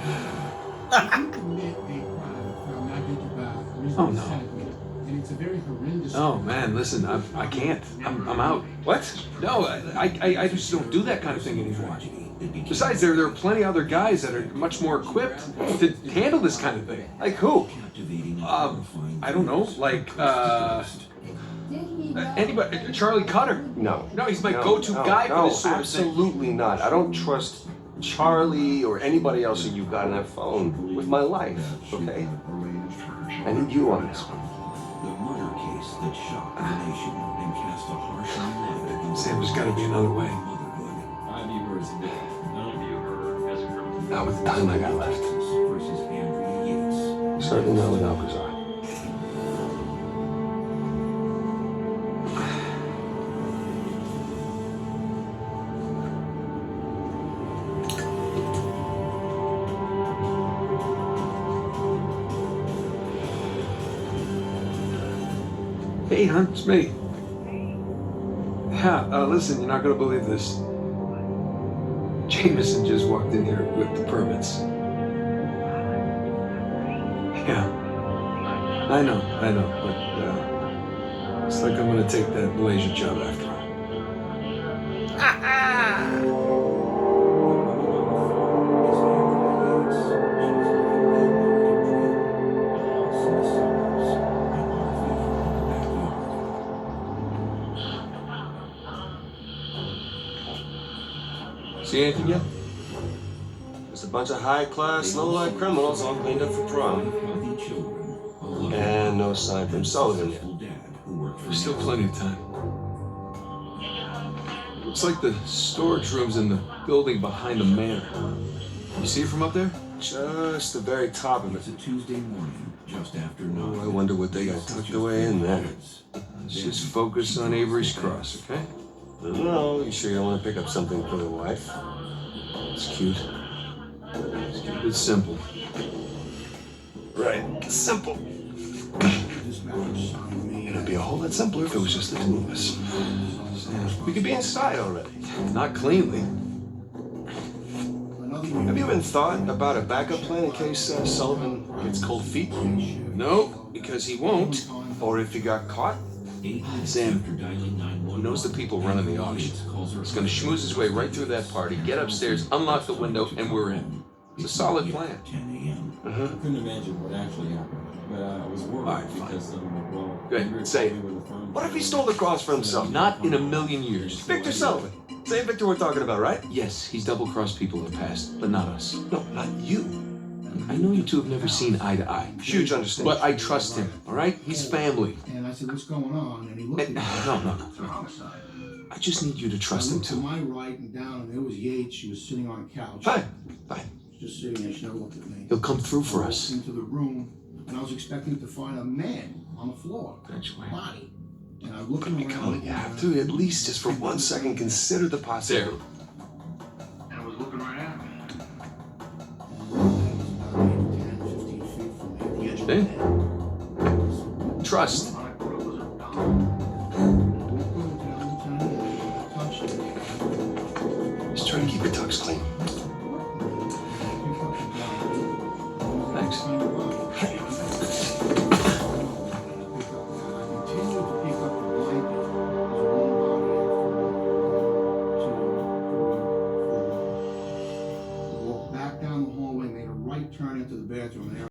Oh, no. And it's a very horrendous. Oh, man, listen, I can't. I'm out. What? No, I just don't do that kind of thing anymore. Besides, there are plenty of other guys that are much more equipped to handle this kind of thing. Like who? I don't know, like, anybody, Charlie Cutter. No. No, he's my go-to guy for this sort of thing. Absolutely not. I don't trust Charlie or anybody else that you've got on that phone with my life, okay? I need you on this one. The murder case that shocked the nation and cast a harsh light. Sam, there's gotta be another way. I view her as a victim. I don't view her as a criminal. Not with the time I got left. Versus Andrea Yates. Certainly not with Alcazar. Hey, hon, it's me. Yeah, listen, you're not gonna believe this. Jameson just walked in here with the permits. Yeah. I know, but it's like I'm gonna take that Malaysia job after all. See anything yet? Just a bunch of high-class, low-life criminals all cleaned up for prom. And no sign from Sullivan yet. There's still plenty of time. Looks like the storage room's in the building behind the manor. You see it from up there? Just the very top of it. It's a Tuesday morning, just after 9. Oh, I wonder what they got tucked away in there. Let's just focus on Avery's Cross, okay? No, you sure you don't want to pick up something for the wife? It's cute. It's simple. Right. Simple. It'd be a whole lot simpler if it was just the two of us. We could be inside already. Not cleanly. Have you even thought about a backup plan in case Sullivan gets cold feet? No, because he won't. Or if he got caught? Sam, he knows the people running the auction. He's gonna schmooze his way right through that party, get upstairs, unlock the window, and we're in. It's a solid plan. I couldn't imagine what actually happened, but I was worried because well, Good, say it. What if he stole the cross for himself? Not in a million years. Victor Sullivan. Same Victor we're talking about, right? Yes, he's double-crossed people in the past, but not us. No, not you. I know you two have never seen eye to eye. Huge understanding. But I trust him, all right? He's family. And I said, what's going on? And he looked at me. No. I just need you to trust him, To too. my right and down, and there was Yates. She was sitting on a couch. Fine. Just sitting there. She never looked at me. He'll come through for us. Into the room, and I was expecting to find a man on the floor. Eventually. Body. And I'm looking around. Come on, you have to at least just for 1 second consider the possibility. And I was looking right at me. See? Trust. Just try to keep your tux clean. Thanks. Walked back down the hallway, made a right turn into the bathroom, and there